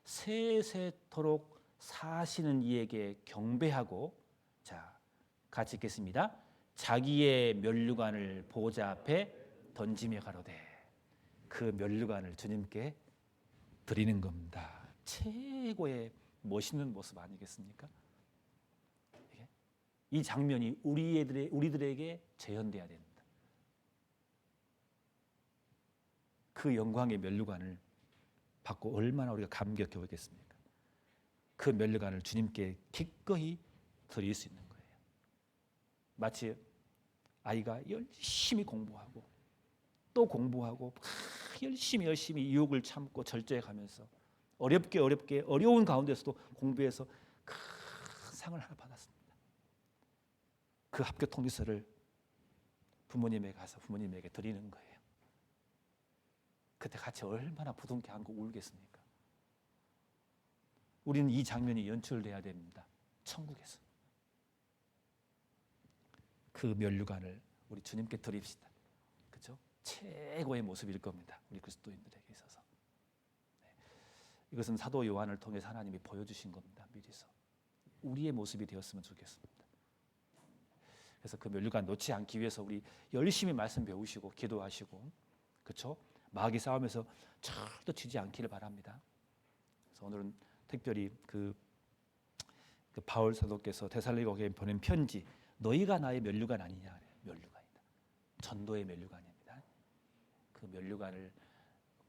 세세토록 사시는 이에게 경배하고, 자, 같이 읽겠습니다. 자기의 면류관을 보좌 앞에 던지며 가로되. 그 면류관을 주님께 드리는 겁니다. 최고의 멋있는 모습 아니겠습니까? 이 장면이 우리들에게 재현돼야 됩니다. 그 영광의 면류관을 받고 얼마나 우리가 감격해 보겠습니까? 그 면류관을 주님께 기꺼이 드릴 수 있는 거예요. 마치 아이가 열심히 공부하고 또 공부하고 열심히 유혹을 참고 절제해 가면서 어렵게 어려운 가운데서도 공부해서 큰 상을 하나 받았습니다. 그 합격 통지서를 부모님에게 가서 부모님에게 드리는 거예요. 그때 같이 얼마나 부둥켜 안고 울겠습니까? 우리는 이 장면이 연출돼야 됩니다. 천국에서. 그 면류관을 우리 주님께 드립시다. 그렇죠? 최고의 모습일 겁니다. 우리 그리스도인들에게 있어서. 네. 이것은 사도 요한을 통해서 하나님이 보여주신 겁니다. 미리서. 우리의 모습이 되었으면 좋겠습니다. 그래서 그 면류관 놓지 않기 위해서 우리 열심히 말씀 배우시고 기도하시고, 그렇죠? 마귀 싸움에서 절대 지지 않기를 바랍니다. 그래서 오늘은 특별히 그 그 바울 사도께서 데살로니가 교회에 보낸 편지, 너희가 나의 면류관 아니냐 그래요. 면류관이다. 전도의 면류관입니다. 그 면류관을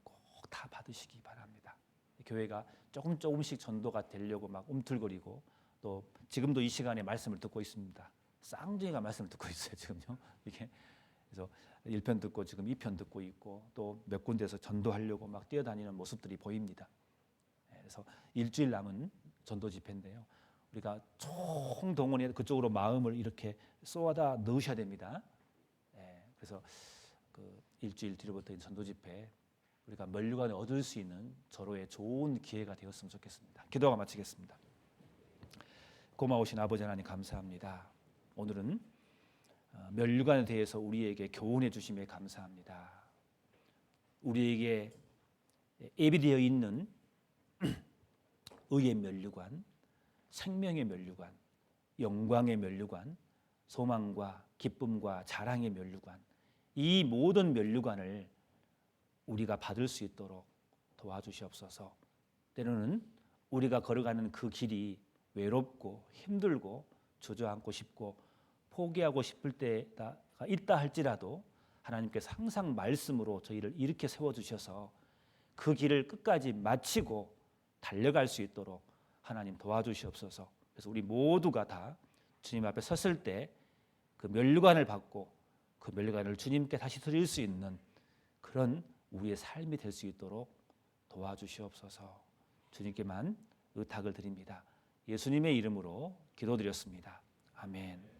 꼭 다 받으시기 바랍니다. 교회가 조금씩 전도가 되려고 막 움틀거리고, 또 지금도 이 시간에 말씀을 듣고 있습니다. 쌍둥이가 말씀을 듣고 있어요 지금요. 이게 그래서 1편 듣고 지금 2편 듣고 있고, 또 몇 군데에서 전도하려고 막 뛰어다니는 모습들이 보입니다. 그래서 일주일 남은 전도 집회인데요. 우리가 총동원해 그쪽으로 마음을 이렇게 쏟아 넣으셔야 됩니다. 그래서 그 일주일 뒤로부터 전도 집회 우리가 면류관을 얻을 수 있는 저로의 좋은 기회가 되었으면 좋겠습니다. 기도가 마치겠습니다. 고마우신 아버지 하나님 감사합니다. 오늘은 면류관에 대해서 우리에게 교훈해 주심에 감사합니다. 우리에게 예비되어 있는 의의 면류관, 생명의 면류관, 영광의 면류관, 소망과 기쁨과 자랑의 면류관, 이 모든 면류관을 우리가 받을 수 있도록 도와주시옵소서. 때로는 우리가 걸어가는 그 길이 외롭고 힘들고 주저앉고 싶고 포기하고 싶을 때가 있다 할지라도 하나님께서 항상 말씀으로 저희를 이렇게 세워주셔서 그 길을 끝까지 마치고 달려갈 수 있도록 하나님 도와주시옵소서. 그래서 우리 모두가 다 주님 앞에 섰을 때 그 면류관을 받고 그 면류관을 주님께 다시 드릴 수 있는 그런 우리의 삶이 될 수 있도록 도와주시옵소서. 주님께만 의탁을 드립니다. 예수님의 이름으로 기도드렸습니다. 아멘.